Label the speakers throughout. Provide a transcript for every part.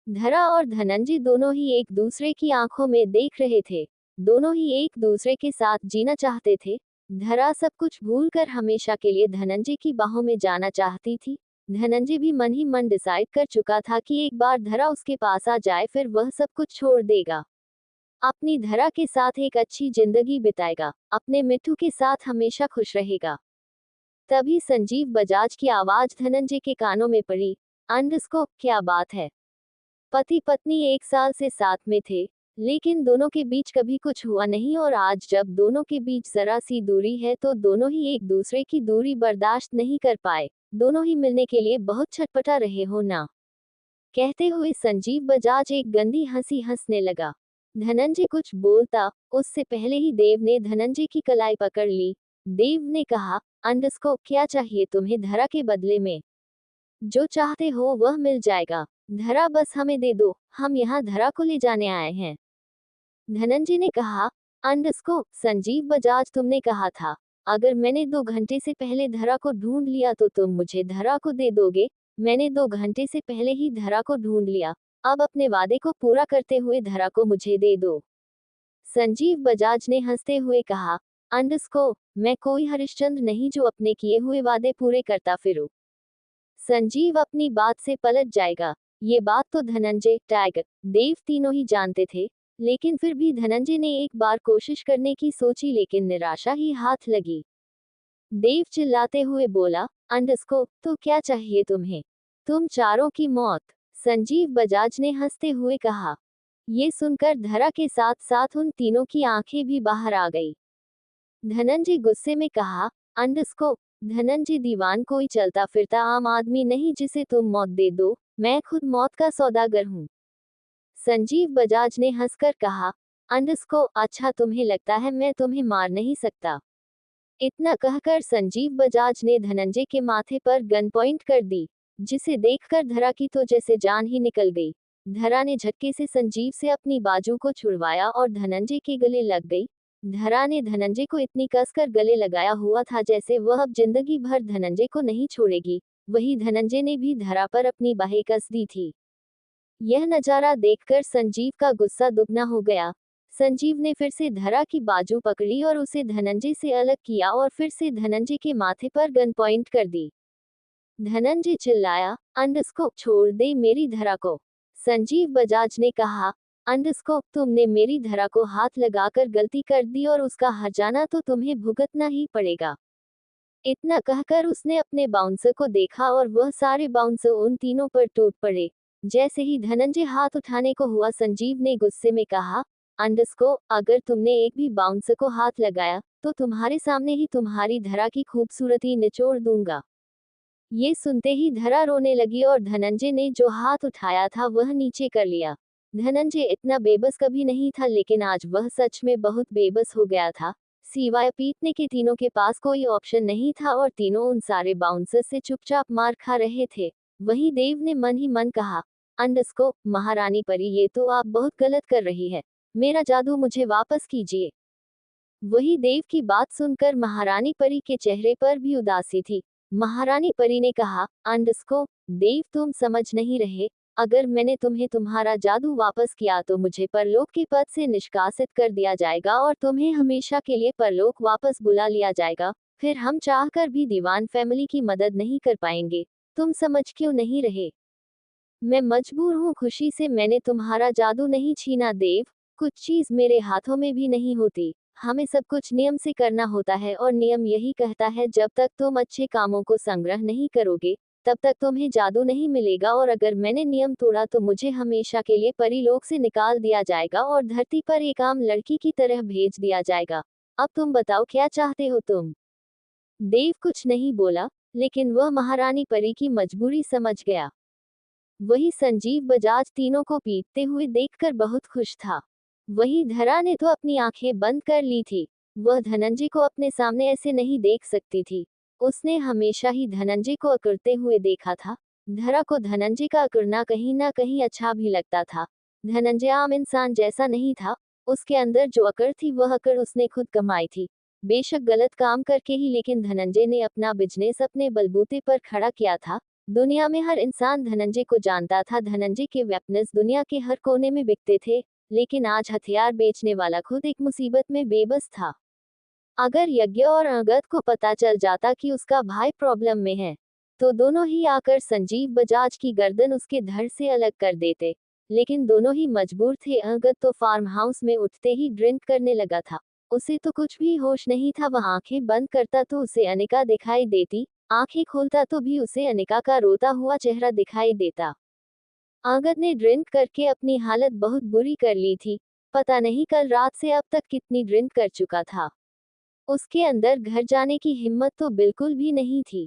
Speaker 1: धरा और धनंजय दोनों ही एक दूसरे की आंखों में देख रहे थे। दोनों ही एक दूसरे के साथ जीना चाहते थे। धरा सब कुछ भूलकर हमेशा के लिए धनंजय की बाहों में जाना चाहती थी। धनंजय भी मन ही मन डिसाइड कर चुका था कि एक बार धरा उसके पास आ जाए फिर वह सब कुछ छोड़ देगा। अपनी धरा के साथ एक अच्छी जिंदगी बिताएगा। अपने मिट्टू के साथ हमेशा खुश रहेगा। तभी संजीव बजाज की आवाज धनंजय के कानों में पड़ी। अंडरस्कोप, क्या बात है। पति पत्नी 1 साल से साथ में थे, लेकिन दोनों के बीच कभी कुछ हुआ नहीं और आज जब दोनों के बीच जरा सी दूरी है तो दोनों ही एक दूसरे की दूरी बर्दाश्त नहीं कर पाए। दोनों ही मिलने के लिए बहुत छटपटा रहे हो ना। कहते हुए संजीव बजाज एक गंदी हंसी हंसने लगा। धनंजय कुछ बोलता उससे पहले ही देव ने धनंजय की कलाई पकड़ ली। देव ने कहा, अंडरस्कोप, क्या चाहिए तुम्हें धरा के बदले में? जो चाहते हो वह मिल जाएगा। धरा बस हमें दे दो, हम यहाँ धरा को ले जाने आए हैं। धनंजय ने कहा, अंडरस्कोप, संजीव बजाज, तुमने कहा था अगर मैंने 2 घंटे से पहले धरा को ढूंढ लिया तो तुम मुझे धरा को दे दोगे। मैंने 2 घंटे से पहले ही धरा को ढूंढ लिया। अब अपने वादे को पूरा करते हुए धरा को मुझे दे दो। संजीव बजाज ने हंसते हुए कहा, अंडरस्कोप, मैं कोई हरिश्चंद्र नहीं जो अपने किए हुए वादे पूरे करता फिरूं। संजीव अपनी बात से पलट जाएगा। ये बात तो धनंजय, टाइगर, देव तीनों ही जानते थे, लेकिन फिर भी धनंजय ने एक बार कोशिश करने की सोची लेकिन निराशा ही हाथ लगी। देव चिल्लाते हुए बोला, अंडरस्कोप, तो क्या चाहिए तुम्हें? तुम चारों की मौत। संजीव बजाज ने हंसते हुए कहा। ये सुनकर धरा के साथ साथ उन तीनों की आंखें भी बाहर आ गई। धनंजय गुस्से में कहा, अंडरस्कोप, धनंजय दीवान कोई चलता फिरता आम आदमी नहीं जिसे तुम मौत दे दो। मैं खुद मौत का सौदागर हूँ। संजीव बजाज ने हंसकर कहा, अंडरस्कोप, अच्छा तुम्हें लगता है मैं तुम्हें मार नहीं सकता? इतना कहकर संजीव बजाज ने धनंजय के माथे पर गन पॉइंट कर दी, जिसे देखकर धरा की तो जैसे जान ही निकल गई। धरा ने झटके से संजीव से अपनी बाजू को छुड़वाया और धनंजय के गले लग गई। धरा ने धनंजय को इतनी कसकर गले लगाया हुआ था जैसे वह अब जिंदगी भर धनंजय को नहीं छोड़ेगी। वही धनंजय ने भी धरा पर अपनी बाहें कस दी थी। यह नजारा देखकर संजीव का गुस्सा दुगना हो गया। संजीव ने फिर से धरा की बाजू पकड़ी और उसे धनंजय से अलग किया और फिर से धनंजय के माथे पर गन पॉइंट कर दी। धनंजय चिल्लाया, अंडरस्कोप, छोड़ दे मेरी धरा को। संजीव बजाज ने कहा, अंडरस्कोप, तुमने मेरी धरा को हाथ लगाकर गलती कर दी और उसका हर्जाना तो तुम्हें भुगतना ही पड़ेगा। इतना कहकर उसने अपने बाउंसर को देखा और वह सारे बाउंसर उन तीनों पर टूट पड़े। जैसे ही धनंजय हाथ उठाने को हुआ संजीव ने गुस्से में कहा, अंडरस्कोप, अगर तुमने एक भी बाउंसर को हाथ लगाया तो तुम्हारे सामने ही तुम्हारी धरा की खूबसूरती निचोड़ दूंगा। ये सुनते ही धरा रोने लगी और धनंजय ने जो हाथ उठाया था वह नीचे कर लिया। धनंजय इतना बेबस कभी नहीं था लेकिन आज वह सच में बहुत बेबस हो गया था। सिवाय पीटने के तीनों के पास कोई ऑप्शन नहीं था और तीनों उन सारे बाउंसर से चुपचाप मार खा रहे थे। वहीं देव ने मन ही मन कहा, अंडरस्कोप, महारानी परी, ये तो आप बहुत गलत कर रही है। मेरा जादू मुझे वापस कीजिए। वही देव की बात सुनकर महारानी परी के चेहरे पर भी उदासी थी। महारानी परी ने कहा, अंडरस्कोप, देव तुम समझ नहीं रहे। अगर मैंने तुम्हें तुम्हारा जादू वापस किया तो मुझे परलोक के पद से निष्कासित कर दिया जाएगा और तुम्हें हमेशा के लिए परलोक वापस बुला लिया जाएगा। फिर हम चाहकर भी दीवान फैमिली की मदद नहीं कर पाएंगे। तुम समझ क्यों नहीं रहे? मैं मजबूर हूँ खुशी से। मैंने तुम्हारा जादू नहीं छीना देव। कुछ चीज मेरे हाथों में भी नहीं होती। हमें सब कुछ नियम से करना होता है और नियम यही कहता है जब तक तुम अच्छे कामों को संग्रह नहीं करोगे तब तक तुम्हें जादू नहीं मिलेगा और अगर मैंने नियम तोड़ा तो मुझे हमेशा के लिए परीलोक से निकाल दिया जाएगा और धरती पर एक आम लड़की की तरह भेज दिया जाएगा। अब तुम बताओ क्या चाहते हो तुम? देव कुछ नहीं बोला, लेकिन वह महारानी परी की मजबूरी समझ गया। वही संजीव बजाज तीनों को पीटते हुए देखकर बहुत खुश था। वही धरा ने तो अपनी आंखें बंद कर ली थी। वह धनंजय को अपने सामने ऐसे नहीं देख सकती थी। उसने हमेशा ही धनंजय को अकड़ते हुए देखा था। धरा को धनंजय का अकड़ना कहीं ना कहीं अच्छा भी लगता था। धनंजय आम इंसान जैसा नहीं था। उसके अंदर जो अकड़ थी वह अकड़ उसने खुद कमाई थी, बेशक गलत काम करके ही, लेकिन धनंजय ने अपना बिजनेस अपने बलबूते पर खड़ा किया था। दुनिया में हर इंसान धनंजय को जानता था। धनंजय के वेपन्स दुनिया के हर कोने में बिकते थे, लेकिन आज हथियार बेचने वाला खुद एक मुसीबत में बेबस था। अगर यज्ञ और अंगद को पता चल जाता कि उसका भाई प्रॉब्लम में है, तो दोनों ही आकर संजीव बजाज की गर्दन उसके धड़ से अलग कर देते। लेकिन दोनों ही मजबूर थे। अंगद तो फार्म हाउस में उठते ही ड्रिंक करने लगा था। उसे तो कुछ भी होश नहीं था। वह आंखें बंद करता तो उसे अनिका दिखाई देती, आंखें खोलता तो भी उसे अनिका का रोता हुआ चेहरा दिखाई देता। अंगद ने ड्रिंक करके अपनी हालत बहुत बुरी कर ली थी। पता नहीं कल रात से अब तक कितनी ड्रिंक कर चुका था। उसके अंदर घर जाने की हिम्मत तो बिल्कुल भी नहीं थी।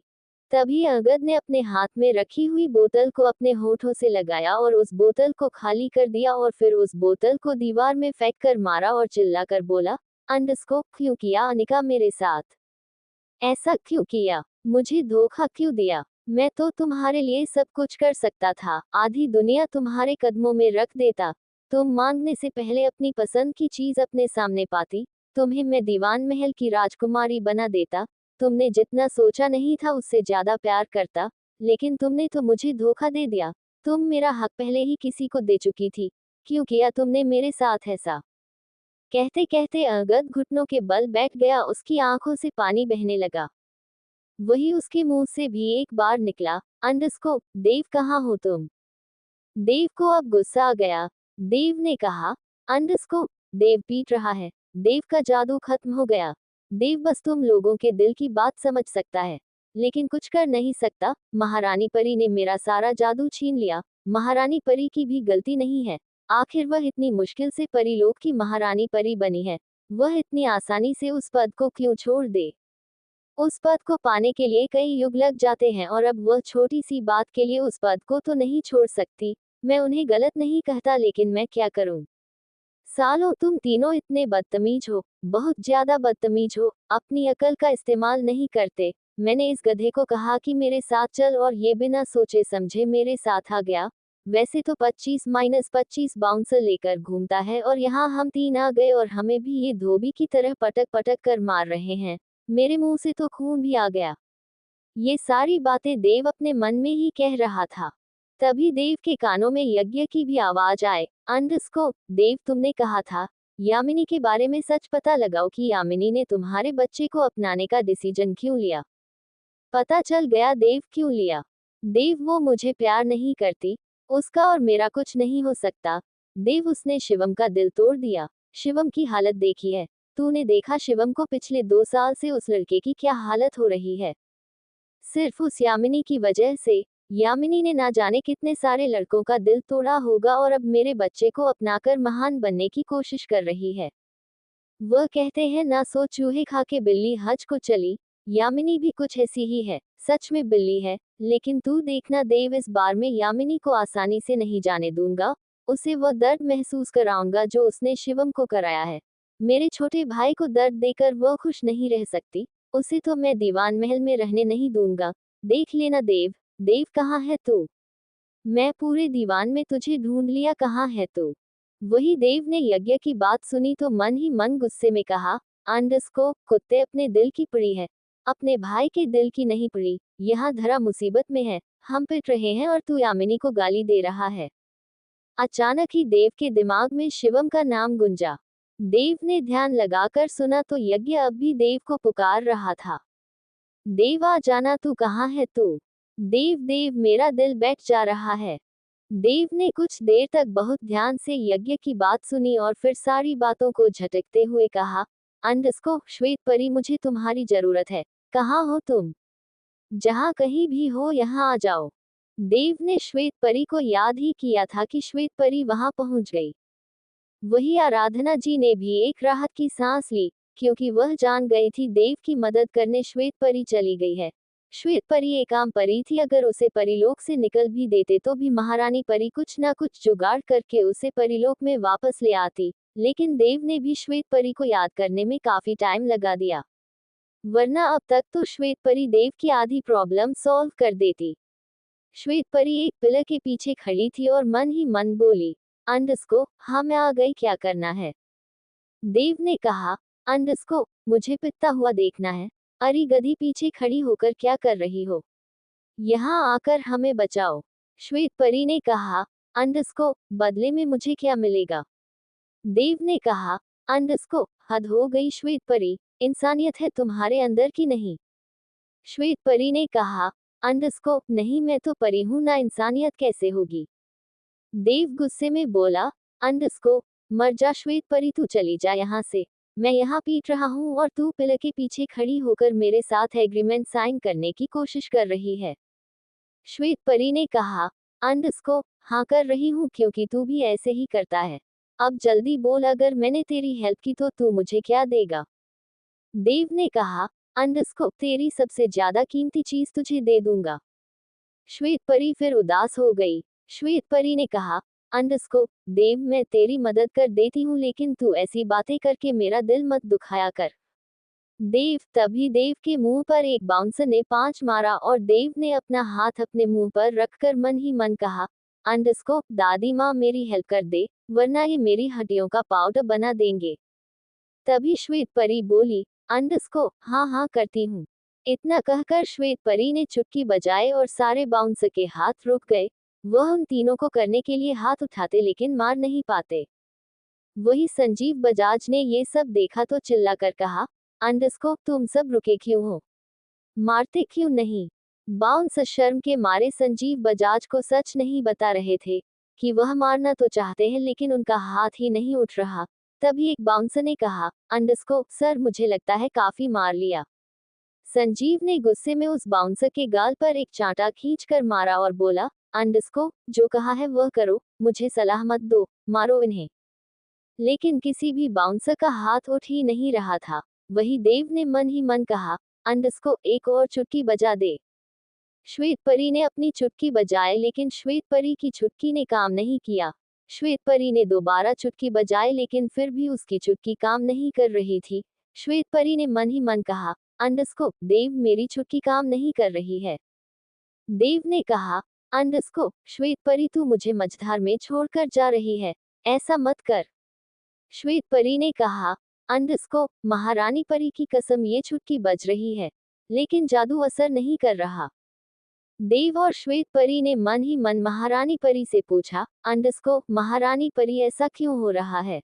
Speaker 1: तभी अंगद ने अपने हाथ में रखी हुई बोतल को अपने होठों से लगाया और उस बोतल को खाली कर दिया और फिर उस बोतल को दीवार में फेंक कर मारा और चिल्लाकर बोला, अंडस्को, क्यों किया अनिका मेरे साथ? ऐसा क्यों किया? मुझे धोखा क्यों दिया? मैं तो तुम्हारे लिए सब कुछ कर सकता था, आधी दुनिया तुम्हारे कदमों में रख देता। तुम मांगने से पहले अपनी पसंद की चीज अपने सामने पाती। तुम्हें मैं दीवान महल की राजकुमारी बना देता। तुमने जितना सोचा नहीं था उससे ज्यादा प्यार करता, लेकिन तुमने तो मुझे धोखा दे दिया। तुम मेरा हक पहले ही किसी को दे चुकी थी। क्यों किया तुमने मेरे साथ ऐसा? कहते कहते अंगद घुटनों के बल बैठ गया। उसकी आंखों से पानी बहने लगा। वही उसके मुंह से भी एक बार निकला, अंडस्को, देव कहाँ हो तुम? देव को अब गुस्सा आ गया। देव ने कहा, अंडस्को, देव पीट रहा है। देव का जादू खत्म हो गया। देव बस तुम लोगों के दिल की बात समझ सकता है, लेकिन कुछ कर नहीं सकता। महारानी परी ने मेरा सारा जादू छीन लिया। महारानी परी की भी गलती नहीं है। आखिर वह इतनी मुश्किल से परीलोक की महारानी परी बनी है। वह इतनी आसानी से उस पद को क्यों छोड़ दे? उस पद को पाने के लिए कई युग लग जाते हैं और अब वह छोटी सी बात के लिए उस पद को तो नहीं छोड़ सकती। मैं उन्हें गलत नहीं कहता, लेकिन मैं क्या करूं? सालों तुम तीनों इतने बदतमीज हो, बहुत ज्यादा बदतमीज हो, अपनी अकल का इस्तेमाल नहीं करते। मैंने इस गधे को कहा कि मेरे साथ चल और ये बिना सोचे समझे मेरे साथ आ गया। वैसे तो 25-25 बाउंसर लेकर घूमता है और यहाँ हम तीन आ गए और हमें भी ये धोबी की तरह पटक पटक कर मार रहे हैं। मेरे मुंह से तो खून भी आ गया। ये सारी बातें देव अपने मन में ही कह रहा था। तभी देव के कानों में यज्ञ की भी आवाज आए, अंडस्को, देव तुमने कहा था यामिनी के बारे में सच पता लगाओ कि यामिनी ने तुम्हारे बच्चे को अपनाने का डिसीजन क्यों लिया। पता चल गया देव क्यों लिया। देव वो मुझे प्यार नहीं करती। उसका और मेरा कुछ नहीं हो सकता। देव उसने शिवम का दिल तोड़ दिया। शिवम की हालत देखी है। तूने देखा शिवम को पिछले 2 साल से उस लड़के की क्या हालत हो रही है? सिर्फ उस यामिनी की वजह से। यामिनी ने ना जाने कितने सारे लड़कों का दिल तोड़ा होगा और अब मेरे बच्चे को अपनाकर महान बनने की कोशिश कर रही है। वह कहते हैं ना सो चूहे खा के बिल्ली हज को चली। यामिनी भी कुछ ऐसी ही है। सच में बिल्ली है। लेकिन तू देखना देव, इस बार में यामिनी को आसानी से नहीं जाने दूंगा। उसे वह दर्द महसूस कराऊंगा जो उसने शिवम को कराया है। मेरे छोटे भाई को दर्द देकर वह खुश नहीं रह सकती। उसे तो मैं दीवान महल में रहने नहीं दूंगा। देख लेना देव। देव कहाँ है तू? मैं पूरे दीवान में तुझे ढूंढ लिया, कहाँ है तू? वही देव ने यज्ञ की बात सुनी तो मन ही मन गुस्से में कहा, अंडस्को, कुत्ते, अपने दिल की पड़ी है, अपने भाई के दिल की नहीं पड़ी। यहाँ धरा मुसीबत में है। हम पिट रहे हैं और तू यामिनी को गाली दे रहा है। अचानक ही देव के दिमाग में शिवम का नाम गूंजा। देव ने ध्यान लगाकर सुना तो यज्ञ अब भी देव को पुकार रहा था। देव आ जाना, तू कहाँ है तू? देव देव, मेरा दिल बैठ जा रहा है। देव ने कुछ देर तक बहुत ध्यान से यज्ञ की बात सुनी और फिर सारी बातों को झटकते हुए कहा, अंडस्को, श्वेत परी, मुझे तुम्हारी जरूरत है। कहाँ हो तुम? जहाँ कहीं भी हो यहाँ आ जाओ। देव ने श्वेत परी को याद ही किया था कि श्वेत परी वहां पहुंच गई। वही आराधना जी ने भी एक राहत की सांस ली, क्योंकि वह जान गई थी देव की मदद करने श्वेत परी चली गई है। श्वेत परी एक आम परी थी। अगर उसे परीलोक से निकल भी देते तो भी महारानी परी कुछ ना कुछ जुगाड़ करके उसे परीलोक में वापस ले आती। लेकिन देव ने भी श्वेत परी को याद करने में काफी टाइम लगा दिया, वरना अब तक तो श्वेत परी देव की आधी प्रॉब्लम सॉल्व कर देती। श्वेत परी एक पिलर के पीछे खड़ी थी और मन ही मन बोली, अंडस्को, हाँ मैं आ गई, क्या करना है? देव ने कहा, अंडस्को, मुझे पिटता हुआ देखना है। अरे गधी, पीछे खड़ी होकर क्या कर रही हो? यहाँ आकर हमें बचाओ। श्वेत परी ने कहा, अंडस्को, बदले में मुझे क्या मिलेगा? देव ने कहा, अंडस्को, हद हो गई श्वेत परी, इंसानियत है तुम्हारे अंदर की नहीं। श्वेत परी ने कहा, अंडस्को, नहीं मैं तो परी हूं ना, इंसानियत कैसे होगी? देव गुस्से में बोला, अंडस्को, मर जा श्वेत परी, तू चली जा यहाँ से। मैं यहाँ पीट रहा हूँ और तू पिलर के पीछे खड़ी होकर मेरे साथ एग्रीमेंट साइन करने की कोशिश कर रही है। श्वेत परी ने कहा, अंडस्को, हाँ कर रही हूँ, क्योंकि तू भी ऐसे ही करता है। अब जल्दी बोल, अगर मैंने तेरी हेल्प की तो तू मुझे क्या देगा? देव ने कहा, अंडस्को, तेरी सबसे ज्यादा कीमती चीज तुझे दे दूंगा। श्वेत परी फिर उदास हो गई। श्वेत परी ने कहा, अंडस्को, देव, मैं तेरी मदद कर देती हूँ, लेकिन तू ऐसी बातें करके मेरा दिल मत दुखाया कर। देव, तभी देव के मुंह पर एक बाउंसर ने 5 मारा और देव ने अपना हाथ अपने मुंह पर रखकर मन ही मन कहा, अंडस्को, दादी माँ मेरी हेल्प कर दे, वरना ये मेरी हड्डियों का पाउडर बना देंगे। तभी श्वेत परी बोली, अंडस्को, हाँ हाँ करती हूँ। इतना कहकर श्वेत परी ने चुटकी बजाए और सारे बाउंसर के हाथ रुक गए। वह उन तीनों को करने के लिए हाथ उठाते लेकिन मार नहीं पाते। वही संजीव बजाज ने ये सब देखा तो चिल्लाकर कहा, अंडस्को, तुम सब रुके क्यों हो? मारते क्यों नहीं? बाउंसर शर्म के मारे संजीव बजाज को सच नहीं बता रहे थे कि वह मारना तो चाहते हैं, लेकिन उनका हाथ ही नहीं उठ रहा। तभी एक बाउंसर ने कहा, अंडस्को, सर मुझे लगता है काफी मार लिया। संजीव ने गुस्से में उस बाउंसर के गाल पर एक चांटा खींचकर मारा और बोला, अंडस्को, जो कहा है वह करो, मुझे सलाह मत दो, मारो इन्हें। लेकिन किसी भी बाउंसर का हाथ उठ ही नहीं रहा था। वही देव ने मन ही मन कहा, अंडस्को, एक और चुटकी बजा दे। श्वेत परी ने अपनी चुटकी बजाए, लेकिन श्वेत परी की चुटकी ने काम नहीं किया। श्वेत परी ने दोबारा चुटकी बजाए, लेकिन फिर भी उसकी चुटकी काम नहीं कर रही थी। श्वेत परी ने मन ही मन कहा, अंडस्को, देव, मेरी चुटकी काम नहीं कर रही है। देव ने कहा, अंडस्को, श्वेत परी, तू मुझे मझधार में छोड़कर जा रही है, ऐसा मत कर। श्वेत परी ने कहा, अंडस्को, महारानी परी की कसम, ये चुटकी बज रही है, लेकिन जादू असर नहीं कर रहा। देव और श्वेत परी ने मन ही मन महारानी परी से पूछा, अंडस्को, महारानी परी, ऐसा क्यों हो रहा है?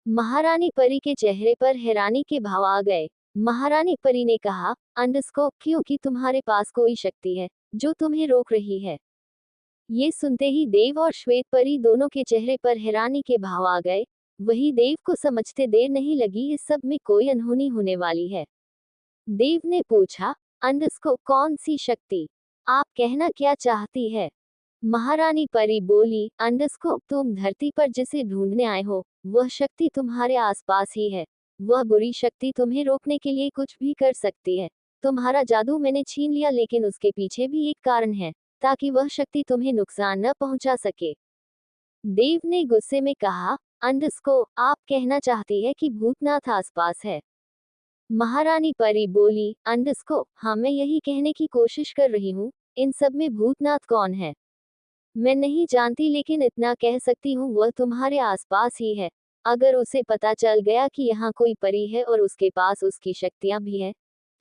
Speaker 1: महारानी परी के चेहरे पर हैरानी के भाव आ गए। महारानी परी ने कहा, अंडस्को, क्योंकि तुम्हारे पास कोई शक्ति है जो तुम्हें रोक रही है। ये सुनते ही देव और श्वेत परी दोनों के चेहरे पर हैरानी के भाव आ गए। वही देव को समझते देर नहीं लगी, इस सब में कोई अनहोनी होने वाली है। देव ने पूछा, अंडस्को, कौन सी शक्ति? आप कहना क्या चाहती है? महारानी परी बोली, अंडस्को, तुम धरती पर जिसे ढूंढने आए हो, वह शक्ति तुम्हारे आसपास ही है। वह बुरी शक्ति तुम्हें रोकने के लिए कुछ भी कर सकती है। तुम्हारा जादू मैंने छीन लिया, लेकिन उसके पीछे भी एक कारण है, ताकि वह शक्ति तुम्हें नुकसान न पहुंचा सके। देव ने गुस्से में कहा, अंडस्को, आप कहना चाहती है कि भूतनाथ आसपास है? महारानी परी बोली, अंडस्को, हाँ, मैं यही कहने की कोशिश कर रही हूँ। इन सब में भूतनाथ कौन है मैं नहीं जानती, लेकिन इतना कह सकती हूँ, वह तुम्हारे आसपास ही है। अगर उसे पता चल गया कि यहाँ कोई परी है और उसके पास उसकी शक्तियाँ भी हैं,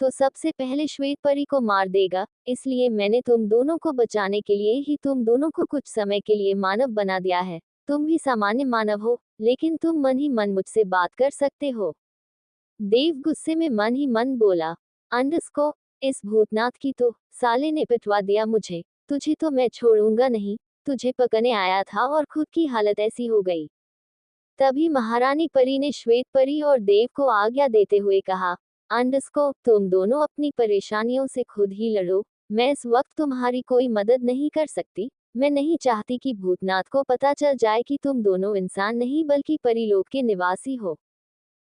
Speaker 1: तो सबसे पहले श्वेत परी को मार देगा। इसलिए मैंने तुम दोनों को बचाने के लिए ही तुम दोनों को कुछ समय के लिए मानव बना दिया है। तुम भी सामान्य मानव हो, लेकिन तुम मन ही मन मुझसे बात कर सकते हो। देव गुस्से में मन ही मन बोला, अंडस्को, इस भूतनाथ की तो साले ने पिटवा दिया मुझे। तुझे तो मैं छोड़ूंगा नहीं। तुझे पकड़ने आया था और खुद की हालत ऐसी हो गई। तभी महारानी परी ने श्वेत परी और देव को आज्ञा देते हुए कहा, अंडस्को, तुम दोनों अपनी परेशानियों से खुद ही लड़ो। मैं इस वक्त तुम्हारी कोई मदद नहीं कर सकती। मैं नहीं चाहती कि भूतनाथ को पता चल जाए कि तुम दोनों इंसान नहीं बल्कि परीलोक के निवासी हो।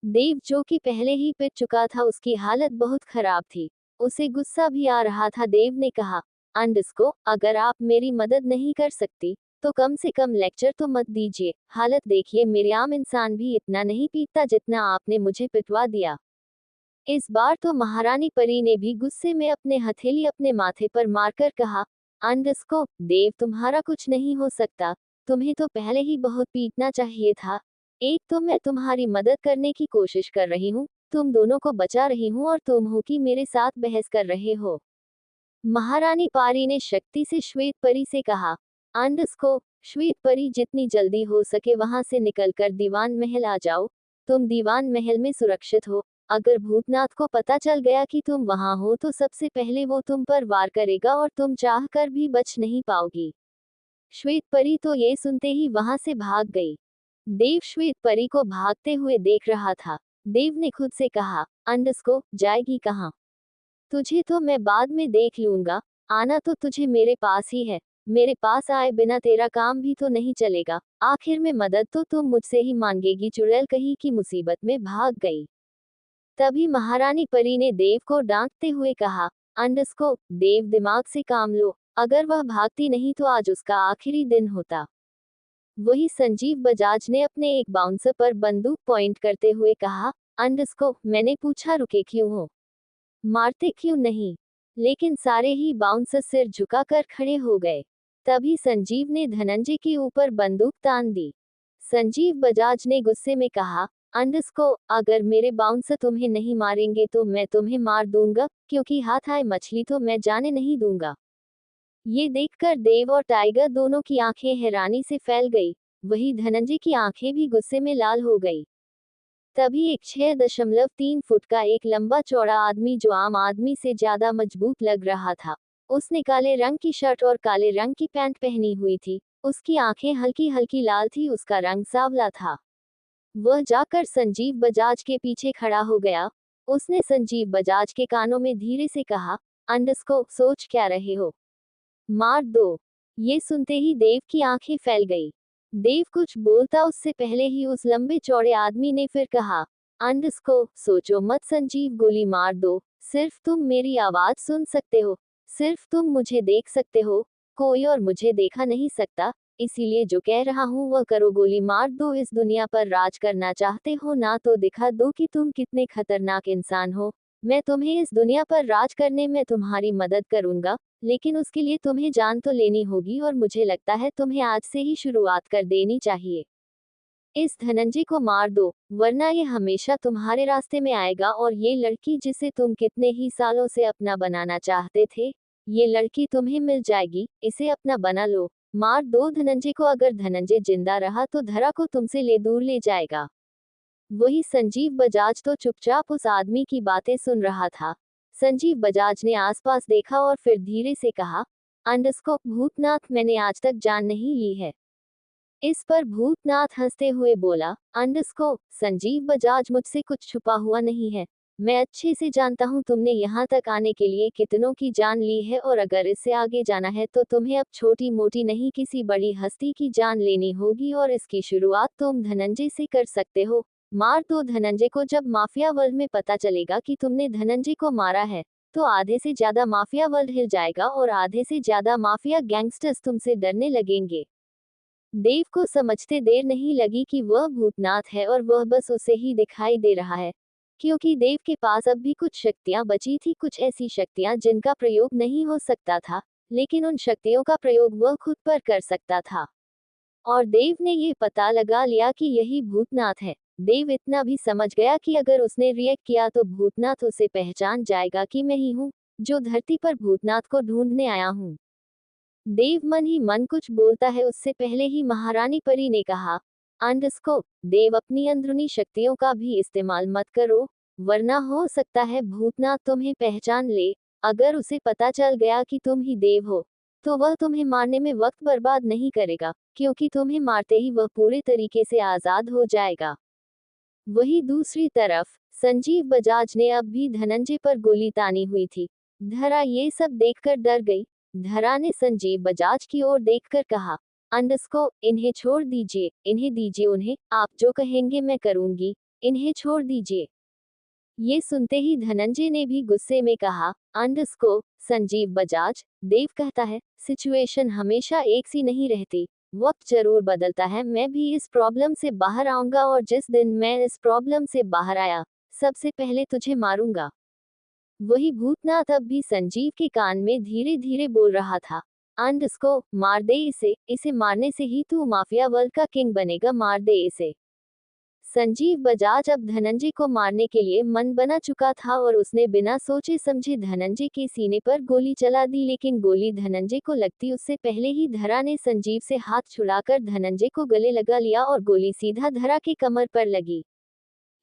Speaker 1: देव, जो कि पहले ही पिट चुका था, उसकी हालत बहुत खराब थी। उसे गुस्सा भी आ रहा था। देव ने कहा, अंडस्को, अगर आप मेरी मदद नहीं कर सकती, तो कम से कम लेक्चर तो मत दीजिए। हालत देखिए, मेरे आम इंसान भी इतना नहीं पीटता जितना आपने मुझे पिटवा दिया। इस बार तो महारानी परी ने भी गुस्से में अपने हथेली अपने माथे पर मारकर कहा, अंडस्को, देव, तुम्हारा कुछ नहीं हो सकता। तुम्हें तो पहले ही बहुत पीटना चाहिए था। एक तो मैं तुम्हारी मदद करने की कोशिश कर रही हूँ, तुम दोनों को बचा रही हूँ, और तुम हो कि मेरे साथ बहस कर रहे हो। महारानी पारी ने शक्ति से श्वेत परी से कहा। अंडरस्को श्वेत परी जितनी जल्दी हो सके वहां से निकलकर दीवान महल आ जाओ। तुम दीवान महल में सुरक्षित हो। अगर भूतनाथ को पता चल गया कि तुम वहां हो तो सबसे पहले वो तुम पर वार करेगा और तुम चाह कर भी बच नहीं पाओगी। श्वेत परी तो ये सुनते ही वहां से भाग गई। देव श्वेत परी को भागते हुए देख रहा था। देव ने खुद से कहा, अंडरस्को जाएगी कहाँ? तुझे तो मैं बाद में देख लूंगा, आना तो तुझे मेरे पास ही है। मेरे पास आए बिना तेरा काम भी तो नहीं चलेगा। आखिर में मदद तो तुम मुझसे ही मांगेगी। चुड़ैल कहीं की मुसीबत में भाग गई। तभी महारानी परी ने देव को डांटते हुए कहा, अंडरस्को देव दिमाग से काम लो। अगर वह भागती नहीं तो आज उसका आखिरी दिन होता। वही संजीव बजाज ने अपने एक बाउंसर पर बंदूक पॉइंट करते हुए कहा, अंडरस्को मैंने पूछा रुके क्यों हो, मारते क्यों नहीं? लेकिन सारे ही बाउंसर सिर झुकाकर खड़े हो गए। तभी संजीव ने धनंजय के ऊपर बंदूक तान दी। संजीव बजाज ने गुस्से में कहा, अंडरस्को अगर मेरे बाउंसर तुम्हें नहीं मारेंगे तो मैं तुम्हें मार दूंगा, क्योंकि हाथ आए मछली तो मैं जाने नहीं दूंगा। ये देखकर देव और टाइगर दोनों की आंखें हैरानी से फैल गई। वही धनंजय की आंखें भी गुस्से में लाल हो गई। तभी एक 6.3 फुट का एक लंबा चौड़ा आदमी जो आम आदमी से ज्यादा मजबूत लग रहा था, उसने काले रंग की शर्ट और काले रंग की पैंट पहनी हुई थी। उसकी आंखें हल्की हल्की लाल थी, उसका रंग सांवला था। वह जाकर संजीव बजाज के पीछे खड़ा हो गया। उसने संजीव बजाज के कानों में धीरे से कहा, अंडरस्को सोच क्या रहे हो, मार दो। ये सुनते ही देव की आंखें फैल गई। देव कुछ बोलता उससे पहले ही उस लंबे चौड़े आदमी ने फिर कहा, अंडरस्को सोचो मत संजीव, गोली मार दो। सिर्फ तुम मेरी आवाज सुन सकते हो, सिर्फ तुम मुझे देख सकते हो, कोई और मुझे देखा नहीं सकता। इसीलिए जो कह रहा हूँ वह करो, गोली मार दो। इस दुनिया पर राज करना चाहते हो ना, तो दिखा दो कि तुम कितने खतरनाक इंसान हो। मैं तुम्हें इस दुनिया पर राज करने में तुम्हारी मदद करूंगा, लेकिन उसके लिए तुम्हें जान तो लेनी होगी, और मुझे लगता है तुम्हें आज से ही शुरुआत कर देनी चाहिए। इस धनंजय को मार दो, वरना ये हमेशा तुम्हारे रास्ते में आएगा। और ये लड़की जिसे तुम कितने ही सालों से अपना बनाना चाहते थे, ये लड़की तुम्हें मिल जाएगी, इसे अपना बना लो। मार दो धनंजय को। अगर धनंजय जिंदा रहा तो धरा को तुमसे ले दूर ले जाएगा। वही संजीव बजाज तो चुपचाप उस आदमी की बातें सुन रहा था। संजीव बजाज ने आसपास देखा और फिर धीरे से कहा, अंडरस्को भूतनाथ मैंने आज तक जान नहीं ली है। इस पर भूतनाथ हंसते हुए बोला, अंडरस्को संजीव बजाज मुझसे कुछ छुपा हुआ नहीं है। मैं अच्छे से जानता हूँ तुमने यहाँ तक आने के लिए कितनों की जान ली है, और अगर इससे आगे जाना है तो तुम्हें अब छोटी मोटी नहीं किसी बड़ी हस्ती की जान लेनी होगी, और इसकी शुरुआत तुम धनंजय से कर सकते हो। मार दो धनंजय को। जब माफिया वर्ल्ड में पता चलेगा कि तुमने धनंजय को मारा है, तो आधे से ज्यादा माफिया वर्ल्ड हिल जाएगा, और आधे से ज्यादा माफिया गैंगस्टर्स तुमसे डरने लगेंगे। देव को समझते देर नहीं लगी कि वह भूतनाथ है, और वह बस उसे ही दिखाई दे रहा है, क्योंकि देव के पास अब भी कुछ शक्तियां बची थी, कुछ ऐसी शक्तियां जिनका प्रयोग नहीं हो सकता था, लेकिन उन शक्तियों का प्रयोग वह खुद पर कर सकता था। और देव ने यह पता लगा लिया कि यही भूतनाथ है। देव इतना भी समझ गया कि अगर उसने रिएक्ट किया तो भूतनाथ उसे पहचान जाएगा कि मैं ही हूँ, जो धरती पर भूतनाथ को ढूंढने आया हूँ। देव मन ही मन कुछ बोलता है उससे पहले ही महारानी परी ने कहा, अंडरस्को देव अपनी अंदरूनी शक्तियों का भी इस्तेमाल मत करो, वरना हो सकता है भूतनाथ तुम्हें पहचान ले। अगर उसे पता चल गया कि तुम ही देव हो, तो वह तुम्हें मारने में वक्त बर्बाद नहीं करेगा, क्योंकि तुम्हें मारते ही वह पूरे तरीके से आजाद हो जाएगा। वही दूसरी तरफ संजीव बजाज ने अब भी धनंजय पर गोली तानी हुई थी। धरा ये सब देखकर डर गई। धरा ने संजीव बजाज की ओर देखकर कहा, अंडरस्को इन्हें छोड़ दीजिए, इन्हें दीजिए उन्हें, आप जो कहेंगे मैं करूंगी, इन्हें छोड़ दीजिए। ये सुनते ही धनंजय ने भी गुस्से में कहा, अंडरस्को संजीव बजाज, देव कहता है सिचुएशन हमेशा एक सी नहीं रहती, वक्त जरूर बदलता है। मैं भी इस प्रॉब्लम से बाहर आऊंगा, और जिस दिन मैं इस प्रॉब्लम से बाहर आया, सबसे पहले तुझे मारूंगा। वही भूतनाथ अब भी संजीव के कान में धीरे धीरे बोल रहा था, अंडरस्को मार दे इसे, इसे मारने से ही तू माफिया वर्ल्ड का किंग बनेगा, मार दे इसे। संजीव बजाज अब धनंजय को मारने के लिए मन बना चुका था और उसने बिना सोचे समझे धनंजय के सीने पर गोली चला दी, लेकिन गोली धनंजय को लगती उससे पहले ही धरा ने संजीव से हाथ छुड़ाकर धनंजय को गले लगा लिया और गोली सीधा धरा के कमर पर लगी।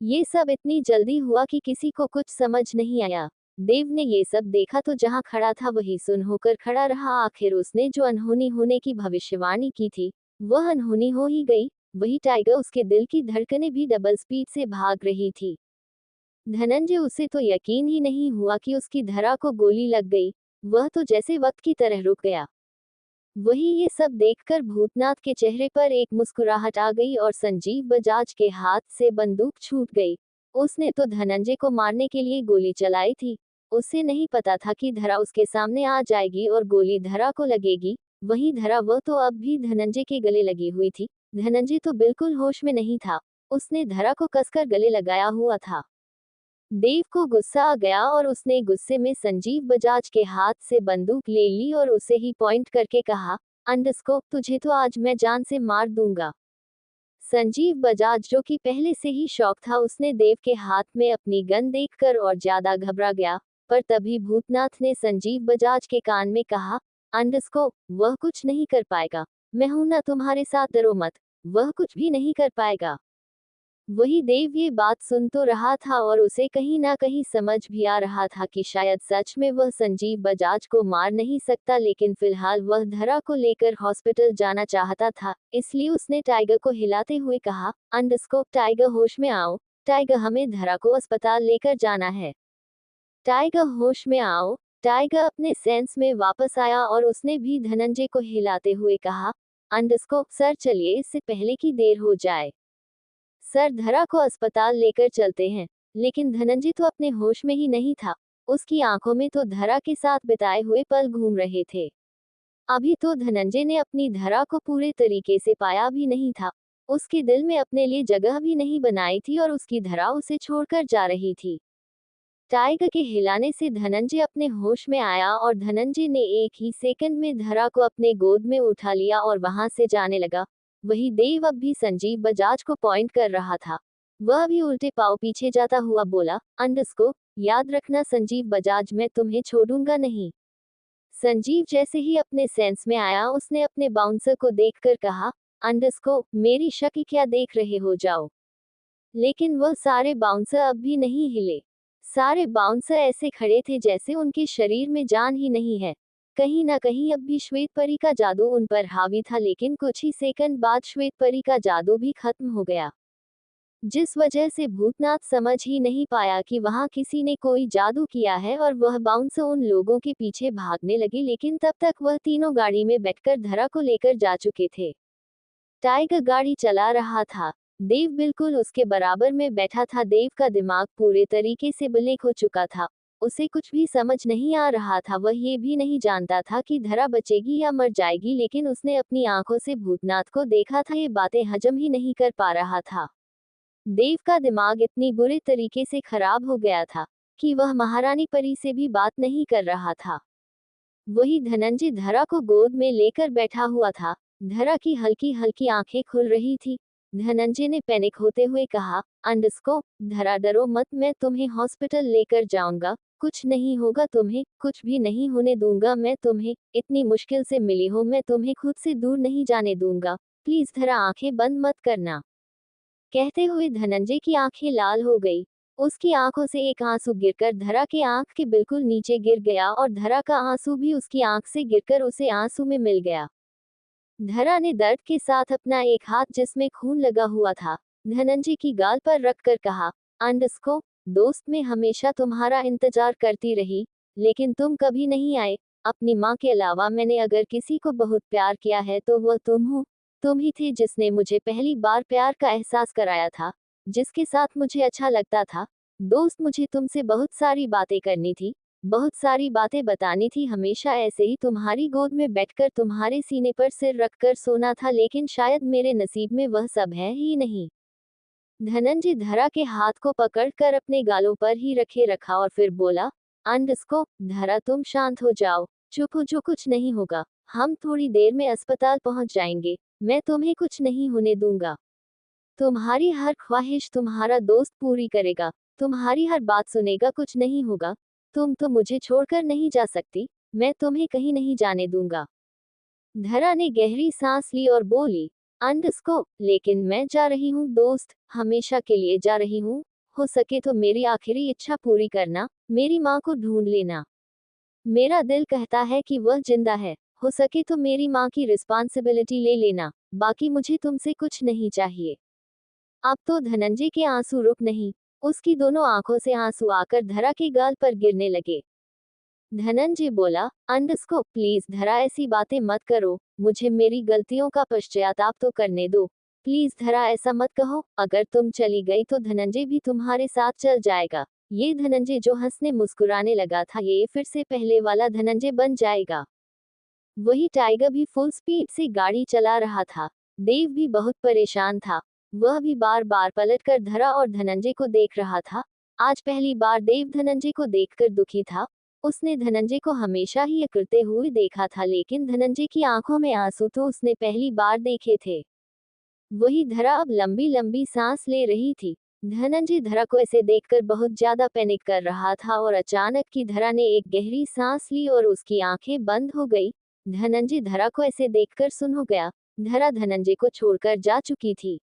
Speaker 1: ये सब इतनी जल्दी हुआ कि किसी को कुछ समझ नहीं आया। देव ने ये सब देखा तो जहां खड़ा था वही सुन होकर खड़ा रहा। आखिर उसने जो अनहोनी होने की भविष्यवाणी की थी वह अनहोनी हो ही गई। वही टाइगर, उसके दिल की धड़कनें भी डबल स्पीड से भाग रही थी। धनंजय, उसे तो यकीन ही नहीं हुआ कि उसकी धरा को गोली लग गई। वह तो जैसे वक्त की तरह रुक गया। वही ये सब देखकर भूतनाथ के चेहरे पर एक मुस्कुराहट आ गई और संजीव बजाज के हाथ से बंदूक छूट गई। उसने तो धनंजय को मारने के लिए गोली चलाई थी। उसे नहीं पता था कि धरा उसके सामने आ जाएगी और गोली धरा को लगेगी। वही धरा, वह तो अब भी धनंजय के गले लगी हुई थी। धनंजय तो बिल्कुल होश में नहीं था। उसने धरा को कसकर गले लगाया हुआ था। देव को गुस्सा आ गया और उसने गुस्से में संजीव बजाज के हाथ से बंदूक ले ली और उसे ही पॉइंट करके कहा, अंडरस्कोप, तुझे तो आज मैं जान से मार दूंगा। संजीव बजाज, जो कि पहले से ही शौक था, उसने देव के हाथ में अपनी गन देखकर और ज्यादा घबरा गया। पर तभी भूतनाथ ने संजीव बजाज के कान में कहा, अंडरस्कोप, वह कुछ नहीं कर पाएगा। मैं हूं ना तुम्हारे साथ, डरो मत। वह कुछ भी नहीं कर पाएगा। वही देव ये बात सुन तो रहा था और उसे कहीं ना कहीं समझ भी आ रहा था कि शायद सच में वह संजीव बजाज को मार नहीं सकता, लेकिन फिलहाल वह धरा को लेकर हॉस्पिटल जाना चाहता था। इसलिए उसने टाइगर को हिलाते हुए कहा, अंडरस्कोप, टाइगर होश में आओ। टाइगर, हमें धरा को अस्पताल लेकर जाना है। टाइगर, होश में आओ। टाइगर अपने सेंस में वापस आया और उसने भी धनंजय को हिलाते हुए कहा, अंडरस्कोप सर, चलिए इससे पहले कि देर हो जाए। सर, धरा को अस्पताल लेकर चलते हैं। लेकिन धनंजय तो अपने होश में ही नहीं था। उसकी आंखों में तो धरा के साथ बिताए हुए पल घूम रहे थे। अभी तो धनंजय ने अपनी धरा को पूरे तरीके से पाया भी नहीं था। उसके दिल में अपने लिए जगह भी नहीं बनाई थी और उसकी धरा उसे छोड़कर जा रही थी। टाइगर के हिलाने से धनंजय अपने होश में आया और धनंजय ने एक ही सेकंड में धरा को अपने गोद में उठा लिया और वहां से जाने लगा। वही देव अब भी संजीव बजाज को पॉइंट कर रहा था। वह भी उल्टे पांव पीछे जाता हुआ बोला, अंडरस्कोप, याद रखना संजीव बजाज, मैं तुम्हें छोड़ूंगा नहीं। संजीव जैसे ही अपने सेंस में आया, उसने अपने बाउंसर को देखकर कहा, अंडरस्कोप, मेरी शक्ल क्या देख रहे हो, जाओ। लेकिन वह सारे बाउंसर अब भी नहीं हिले। सारे बाउंसर ऐसे खड़े थे जैसे उनके शरीर में जान ही नहीं है। कहीं ना कहीं अब भी श्वेत परी का जादू उन पर हावी था, लेकिन कुछ ही सेकंड बाद श्वेत परी का जादू भी खत्म हो गया। जिस वजह से भूतनाथ समझ ही नहीं पाया कि वहां किसी ने कोई जादू किया है और वह बाउंसर उन लोगों के पीछे भागने लगे। लेकिन तब तक वह तीनों गाड़ी में बैठकर धरा को लेकर जा चुके थे। टाइगर गाड़ी चला रहा था। देव बिल्कुल उसके बराबर में बैठा था। देव का दिमाग पूरे तरीके से ब्लैंक हो चुका था। उसे कुछ भी समझ नहीं आ रहा था। वह ये भी नहीं जानता था कि धरा बचेगी या मर जाएगी, लेकिन उसने अपनी आंखों से भूतनाथ को देखा था। ये बातें हजम ही नहीं कर पा रहा था। देव का दिमाग इतनी बुरे तरीके से खराब हो गया था कि वह महारानी परी से भी बात नहीं कर रहा था। वही धनंजय धरा को गोद में लेकर बैठा हुआ था। धरा की हल्की हल्की आंखें खुल रही थी। धनंजय ने पैनिक होते हुए कहा, अंडरस्कोप, धरा डरो मत, मैं तुम्हें हॉस्पिटल लेकर जाऊंगा। कुछ नहीं होगा तुम्हें, कुछ भी नहीं होने दूंगा मैं तुम्हें। इतनी मुश्किल से मिली हो, मैं तुम्हें खुद से दूर नहीं जाने दूंगा। प्लीज धरा, आंखें बंद मत करना। कहते हुए धनंजय की आंखें लाल हो गई। उसकी आंखों से एक आंसू गिरकर धरा के आंख के बिल्कुल नीचे गिर गया और धरा का आंसू भी उसकी आंख से गिरकर उसे आंसू में मिल गया। धरा ने दर्द के साथ अपना एक हाथ, जिसमें खून लगा हुआ था, धनंजय की गाल पर रखकर कहा, अंडरस्कोप, दोस्त, मैं हमेशा तुम्हारा इंतजार करती रही, लेकिन तुम कभी नहीं आए। अपनी माँ के अलावा मैंने अगर किसी को बहुत प्यार किया है तो वह तुम हो। तुम ही थे जिसने मुझे पहली बार प्यार का एहसास कराया था, जिसके साथ मुझे अच्छा लगता था। दोस्त, मुझे तुमसे बहुत सारी बातें करनी थी, बहुत सारी बातें बतानी थी। हमेशा ऐसे ही तुम्हारी गोद में बैठकर तुम्हारे सीने पर सिर रखकर सोना था, लेकिन शायद मेरे नसीब में वह सब है ही नहीं। धनंजय धरा के हाथ को पकड़कर अपने गालों पर ही रखे रखा और फिर बोला, अंडरस्कोप, धरा, तुम शांत हो जाओ, चुप हो, जो कुछ नहीं होगा। हम थोड़ी देर में अस्पताल पहुंच जाएंगे। मैं तुम्हें कुछ नहीं होने दूंगा। तुम्हारी हर ख्वाहिश तुम्हारा दोस्त पूरी करेगा, तुम्हारी हर बात सुनेगा, कुछ नहीं होगा। तुम तो मुझे छोड़कर नहीं जा सकती, मैं तुम्हें कहीं नहीं जाने दूंगा। धरा ने गहरी सांस ली और बोली, अंडरस्को, लेकिन मैं जा रही हूँ दोस्त, हमेशा के लिए जा रही हूँ। हो सके तो मेरी आखिरी इच्छा पूरी करना, मेरी माँ को ढूंढ लेना। मेरा दिल कहता है कि वह जिंदा है, हो सके तो मेरी माँ की रिस्पॉन्सिबिलिटी ले लेना, बाकी मुझे तुमसे कुछ नहीं चाहिए। अब तो धनंजय के आंसू रुक नहीं, उसकी दोनों आंखों से आंसू आकर धरा के गाल पर गिरने लगे। धनंजय बोला, अंडस्को, प्लीज धरा ऐसी बातें मत करो, मुझे मेरी गलतियों का पश्चाताप तो करने दो। प्लीज धरा ऐसा मत कहो, अगर तुम चली गई तो धनंजय भी तुम्हारे साथ चल जाएगा। ये धनंजय जो हंसने मुस्कुराने लगा था, ये फिर से पहले वाला धनंजय बन जाएगा। वही टाइगर भी फुल स्पीड से गाड़ी चला रहा था। देव भी बहुत परेशान था, वह भी बार बार पलटकर धरा और धनंजय को देख रहा था। आज पहली बार देव धनंजय को देखकर दुखी था। उसने धनंजय को हमेशा ही अकड़ते हुए देखा था, लेकिन धनंजय की आंखों में आंसू तो उसने पहली बार देखे थे। वही धरा अब लंबी लंबी सांस ले रही थी। धनंजय धरा को ऐसे देखकर बहुत ज्यादा पैनिक कर रहा था और अचानक की धरा ने एक गहरी सांस ली और उसकी आंखें बंद हो गई। धनंजय धरा को ऐसे देखकर सुन हो गया। धरा धनंजय को छोड़कर जा चुकी थी।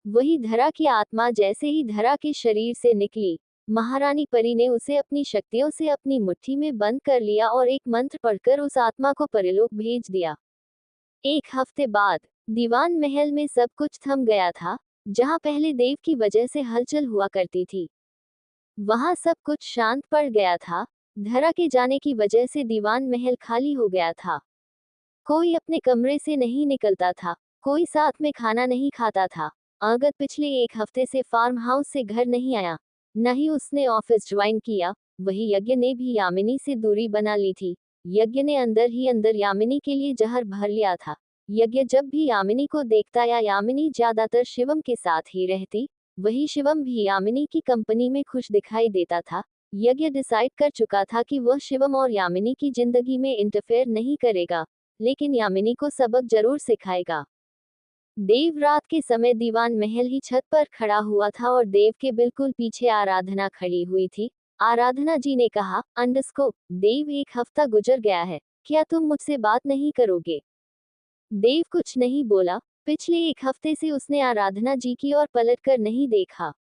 Speaker 1: वही धरा की आत्मा जैसे ही धरा के शरीर से निकली, महारानी परी ने उसे अपनी शक्तियों से अपनी मुट्ठी में बंद कर लिया और एक मंत्र पढ़कर उस आत्मा को परलोक भेज दिया। एक हफ्ते बाद दीवान महल में सब कुछ थम गया था। जहां पहले देव की वजह से हलचल हुआ करती थी, वहां सब कुछ शांत पड़ गया था। धरा के जाने की वजह से दीवान महल खाली हो गया था। कोई अपने कमरे से नहीं निकलता था, कोई साथ में खाना नहीं खाता था। अगत पिछले एक हफ्ते से फार्म हाउस से घर नहीं आया, न ही उसने ऑफिस ज्वाइन किया। वही यज्ञ ने भी यामिनी से दूरी बना ली थी। यज्ञ ने अंदर ही अंदर यामिनी के लिए जहर भर लिया था। यज्ञ जब भी यामिनी को देखता या यामिनी ज्यादातर शिवम के साथ ही रहती, वही शिवम भी यामिनी की कंपनी में खुश दिखाई देता था। यज्ञ डिसाइड कर चुका था कि वह शिवम और यामिनी की जिंदगी में इंटरफेयर नहीं करेगा, लेकिन यामिनी को सबक जरूर सिखाएगा। देव रात के समय दीवान महल ही छत पर खड़ा हुआ था और देव के बिल्कुल पीछे आराधना खड़ी हुई थी। आराधना जी ने कहा, अंडस्को, देव एक हफ्ता गुजर गया है, क्या तुम मुझसे बात नहीं करोगे? देव कुछ नहीं बोला। पिछले एक हफ्ते से उसने आराधना जी की ओर पलटकर नहीं देखा।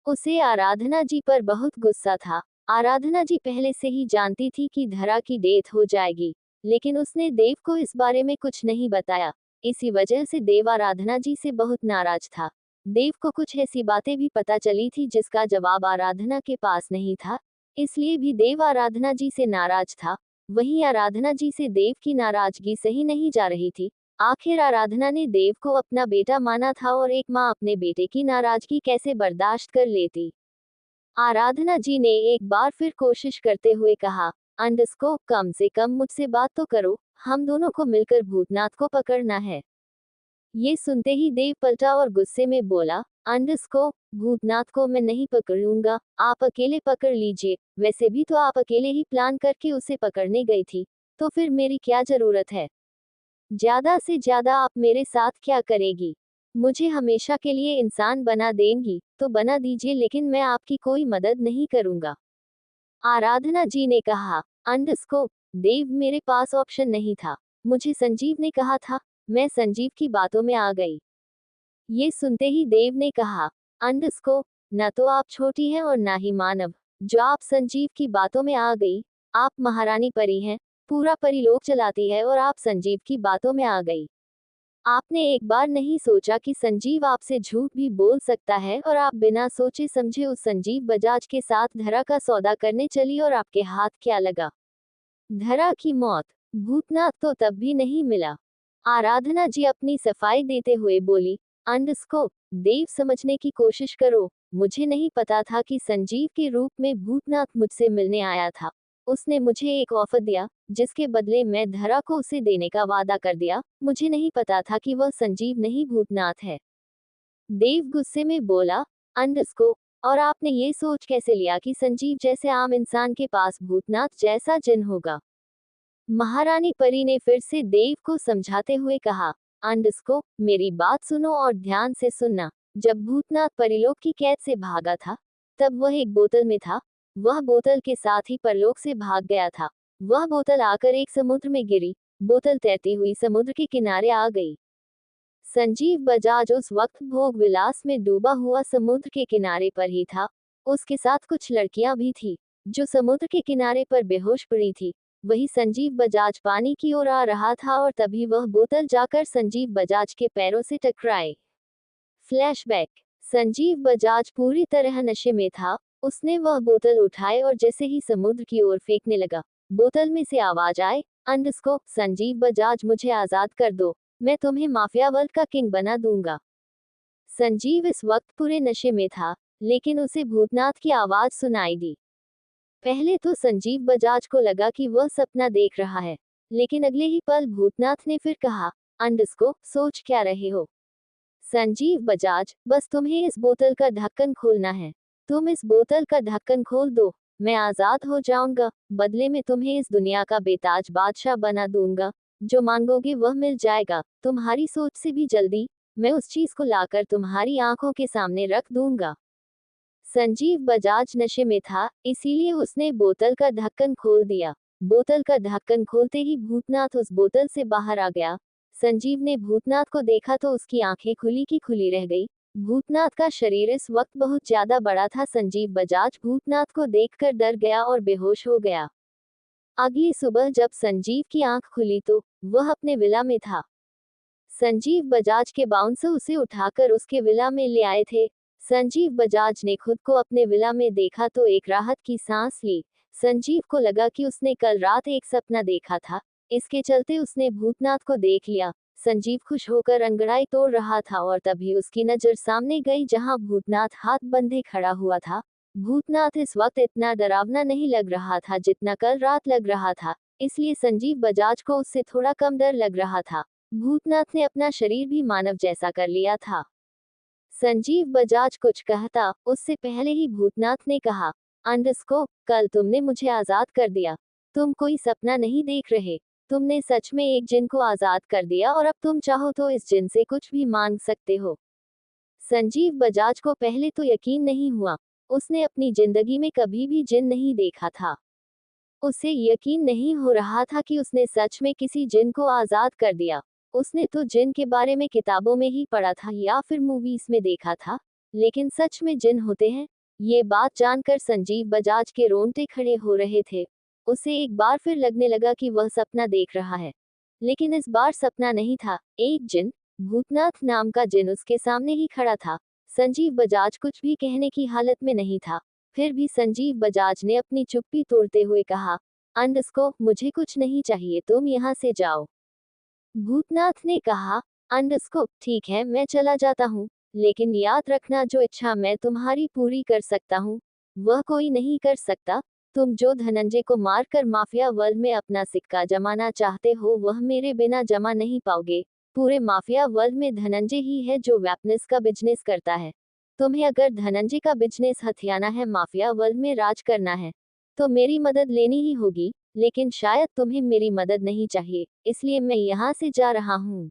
Speaker 1: उसे आराधना जी पर बहुत गुस्सा था। आराधना जी पहले से ही जानती थी कि धरा की डेथ हो जाएगी, लेकिन उसने देव को इस बारे में कुछ नहीं बताया। इसी वजह से देव आराधना जी से बहुत नाराज था। देव को कुछ ऐसी बातें भी पता चली थी जिसका जवाब आराधना के पास नहीं था, इसलिए भी देव आराधना जी से नाराज था। वहीं आराधना जी से देव की नाराजगी सही नहीं जा रही थी। आखिर आराधना ने देव को अपना बेटा माना था और एक माँ अपने बेटे की नाराजगी कैसे बर्दाश्त कर लेती। आराधना जी ने एक बार फिर कोशिश करते हुए कहा, अंडस्को, कम से कम मुझसे बात तो करो, हम दोनों को मिलकर भूतनाथ को पकड़ना है। ये सुनते ही देव पलटा और गुस्से में बोला, अंडस्को, भूतनाथ को मैं नहीं पकड़ूंगा, आप अकेले पकड़ लीजिए। वैसे भी तो आप अकेले ही प्लान करके उसे पकड़ने गई थी, तो फिर मेरी क्या जरूरत है? ज्यादा से ज्यादा आप मेरे साथ क्या करेगी? मुझे हमेशा के लिए इंसान बना देंगी तो बना दीजिए, लेकिन मैं आपकी कोई मदद नहीं करूंगा। आराधना जी ने कहा, अंडस्को, देव, मेरे पास ऑप्शन नहीं था। मुझे संजीव ने कहा था, मैं संजीव की बातों में आ गई। ये सुनते ही देव ने कहा, अंडस्को, न तो आप छोटी हैं और ना ही मानव, जो आप संजीव की बातों में आ गई। आप महारानी परी हैं, पूरा परिलोक चलाती है और आप संजीव की बातों में आ गई। आपने एक बार नहीं सोचा कि संजीव आपसे झूठ भी बोल सकता है और आप बिना सोचे समझे उस संजीव बजाज के साथ धरा का सौदा करने चली और आपके हाथ क्या लगा? धरा की मौत। भूतनाथ तो तब भी नहीं मिला। आराधना जी अपनी सफाई देते हुए बोली, अंडस्को, देव, समझने की कोशिश करो। मुझे नहीं पता था कि संजीव के रूप में भूतनाथ मुझसे मिलने आया था। उसने मुझे एक ऑफर दिया, जिसके बदले मैं धरा को उसे देने का वादा कर दिया। मुझे नहीं पता था कि वह संजीव नहीं भूतनाथ है। देव गुस्से में बोला, अंडस्को, और आपने ये सोच कैसे लिया कि संजीव जैसे आम इंसान के पास भूतनाथ जैसा जिन होगा? महारानी परी ने फिर से देव को समझाते हुए कहा, अंडस्को मेरी बात सुनो और ध्यान से सुनना। जब भूतनाथ परलोक की कैद से भागा था, तब वह एक बोतल में था। वह बोतल के साथ ही परलोक से भाग गया था। वह बोतल आकर एक समुद्र में गिरी। बोतल तैरती हुई समुद्र के किनारे आ गई। संजीव बजाज उस वक्त भोग विलास में डूबा हुआ समुद्र के किनारे पर ही था। उसके साथ कुछ लड़कियां भी थी, जो समुद्र के किनारे पर बेहोश पड़ी थी। वही संजीव बजाज पानी की ओर आ रहा था और तभी वह बोतल जाकर संजीव बजाज के पैरों से टकराए। फ्लैशबैक। संजीव बजाज पूरी तरह नशे में था। उसने वह बोतल उठाए और जैसे ही समुद्र की ओर फेंकने लगा, बोतल में से आवाज आए, अंडस्को संजीव बजाज मुझे आजाद कर दो, मैं तुम्हें माफिया वर्ल्ड का किंग बना दूंगा। संजीव इस वक्त पूरे नशे में था, लेकिन उसे भूतनाथ की आवाज सुनाई दी। पहले तो संजीव बजाज को लगा कि वह सपना देख रहा है, लेकिन अगले ही पल भूतनाथ ने फिर कहा, अंडस्को सोच क्या रहे हो? संजीव बजाज, बस तुम्हें इस बोतल का ढक्कन खोलना है। तुम इस बोतल का ढक्कन खोल दो, मैं आजाद हो जाऊंगा। बदले में तुम्हें इस दुनिया का बेताज बादशाह बना दूंगा। जो मांगोगे वह मिल जाएगा। तुम्हारी सोच से भी जल्दी मैं उस चीज को लाकर तुम्हारी आंखों के सामने रख दूंगा। संजीव बजाज नशे में था, इसीलिए उसने बोतल का ढक्कन खोल दिया। बोतल का ढक्कन खोलते ही भूतनाथ उस बोतल से बाहर आ गया। संजीव ने भूतनाथ को देखा तो उसकी आंखें खुली की खुली रह गई। भूतनाथ का शरीर इस वक्त बहुत ज्यादा बड़ा था। संजीव बजाज भूतनाथ को देखकर डर गया और बेहोश हो गया। अगली सुबह जब संजीव की आंख खुली तो वह अपने विला में था। संजीव बजाज के बाउंसर उसे उठाकर उसके विला में ले आए थे। संजीव बजाज ने खुद को अपने विला में देखा तो एक राहत की सांस ली। संजीव को लगा कि उसने कल रात एक सपना देखा था, इसके चलते उसने भूतनाथ को देख लिया। संजीव खुश होकर अंगड़ाई तोड़ रहा था और तभी उसकी नजर सामने गई जहां भूतनाथ हाथ बंधे खड़ा हुआ था। भूतनाथ इस वक्त इतना डरावना नहीं लग रहा था जितना कल रात लग रहा था, इसलिए संजीव बजाज को उससे थोड़ा कम डर लग रहा था। भूतनाथ ने अपना शरीर भी मानव जैसा कर लिया था। संजीव बजाज कुछ कहता उससे पहले ही भूतनाथ ने कहा, अंडस्को कल तुमने मुझे आजाद कर दिया। तुम कोई सपना नहीं देख रहे, तुमने सच में एक जिन को आजाद कर दिया और अब तुम चाहो तो इस जिन से कुछ भी मांग सकते हो। संजीव बजाज को पहले तो यकीन नहीं हुआ। उसने अपनी जिंदगी में कभी भी जिन नहीं देखा था। उसे यकीन नहीं हो रहा था कि उसने सच में किसी जिन को आजाद कर दिया। उसने तो जिन के बारे में किताबों में ही पढ़ा था या फिर मूवीज में देखा था, लेकिन सच में जिन होते हैं, ये बात जानकर संजीव बजाज के रोंगटे खड़े हो रहे थे। उसे एक बार फिर लगने लगा कि वह सपना देख रहा है, लेकिन इस बार सपना नहीं था। एक जिन, भूतनाथ नाम का जिन उसके सामने ही खड़ा था। संजीव बजाज कुछ भी कहने की हालत में नहीं था। फिर भी संजीव बजाज ने अपनी चुप्पी तोड़ते हुए कहा, अंडस्को मुझे कुछ नहीं चाहिए, तुम यहाँ से जाओ। भूतनाथ ने कहा, अंडस्को ठीक है मैं चला जाता हूँ, लेकिन याद रखना जो इच्छा मैं तुम्हारी पूरी कर सकता हूँ, वह कोई नहीं कर सकता। तुम जो धनंजय को मारकर माफिया वर्ल्ड में अपना सिक्का जमाना चाहते हो वह मेरे बिना जमा नहीं पाओगे। पूरे माफिया वर्ल्ड में धनंजय ही है जो वेपन्स का बिजनेस करता है। तुम्हें अगर धनंजय का बिजनेस हथियाना है, माफिया वर्ल्ड में राज करना है, तो मेरी मदद लेनी ही होगी। लेकिन शायद तुम्हें मेरी मदद नहीं चाहिए, इसलिए मैं यहाँ से जा रहा हूँ।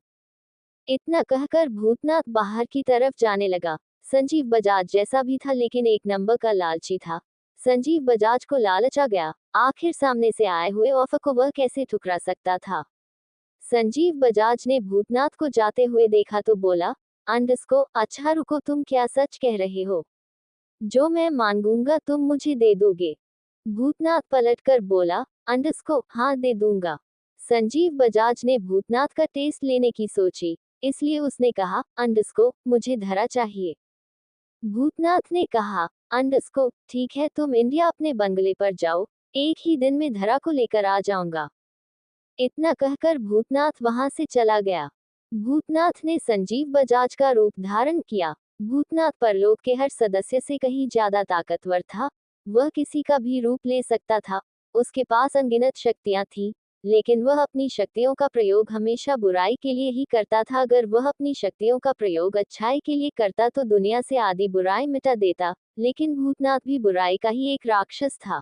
Speaker 1: इतना कहकर भूतनाथ बाहर की तरफ जाने लगा। संजीव बजाज जैसा भी था लेकिन एक नंबर का लालची था। संजीव बजाज को लालच आ गया। आखिर सामने से आए हुए ऑफर को वह कैसे ठुकरा सकता था। संजीव बजाज ने भूतनाथ को जाते हुए देखा तो बोला, अंडस्को अच्छा रुको, तुम क्या सच कह रहे हो? जो मैं मांगूंगा तुम मुझे दे दोगे? भूतनाथ पलटकर बोला, अंडस्को हाँ दे दूंगा। संजीव बजाज ने भूतनाथ का टेस्ट लेने की सोची, इसलिए उसने कहा, अंडस्को मुझे धरा चाहिए। भूतनाथ ने कहा, अंडस्को ठीक है, तुम इंडिया अपने बंगले पर जाओ, एक ही दिन में धरा को लेकर आ जाऊंगा। इतना कहकर भूतनाथ वहां से चला गया। भूतनाथ ने संजीव बजाज का रूप धारण किया। भूतनाथ परलोक के हर सदस्य से कहीं ज्यादा ताकतवर था। वह किसी का भी रूप ले सकता था। उसके पास अनगिनत शक्तियां थीं, लेकिन वह अपनी शक्तियों का प्रयोग हमेशा बुराई के लिए ही करता था। अगर वह अपनी शक्तियों का प्रयोग अच्छाई के लिए करता तो दुनिया से आधी बुराई मिटा देता, लेकिन भूतनाथ भी बुराई का ही एक राक्षस था।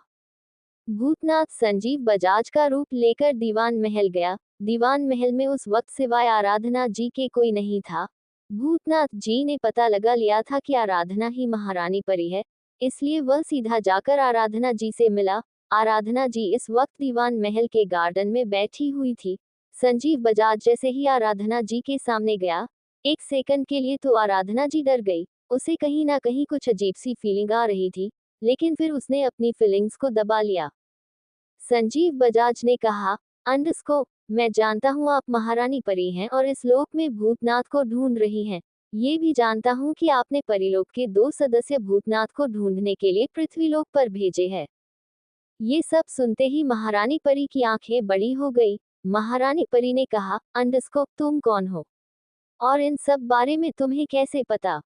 Speaker 1: भूतनाथ संजीव बजाज का रूप लेकर दीवान महल गया। दीवान महल में उस वक्त सिवाय आराधना जी के कोई नहीं था। भूतनाथ जी ने पता लगा लिया था कि आराधना ही महारानी परी है, इसलिए वह सीधा जाकर आराधना जी से मिला। आराधना जी इस वक्त दीवान महल के गार्डन में बैठी हुई थी। संजीव बजाज जैसे ही आराधना जी के सामने गया, एक सेकंड के लिए तो आराधना जी डर गई। उसे कहीं ना कहीं कुछ अजीब सी फीलिंग आ रही थी, लेकिन फिर उसने अपनी फीलिंग्स को दबा लिया। संजीव बजाज ने कहा, अंडरस्को, मैं जानता हूँ आप महारानी परी हैं और इस लोक में भूतनाथ को ढूंढ रही हैं। ये भी जानता हूँ कि आपने परीलोक के 2 सदस्य भूतनाथ को ढूंढने के लिए पृथ्वीलोक पर भेजे हैं। ये सब सुनते ही महारानी परी की आंखें बड़ी हो गई। महारानी परी ने कहा, अंडरस्को, तुम कौन हो और इन सब बारे में तुम्हें कैसे पता?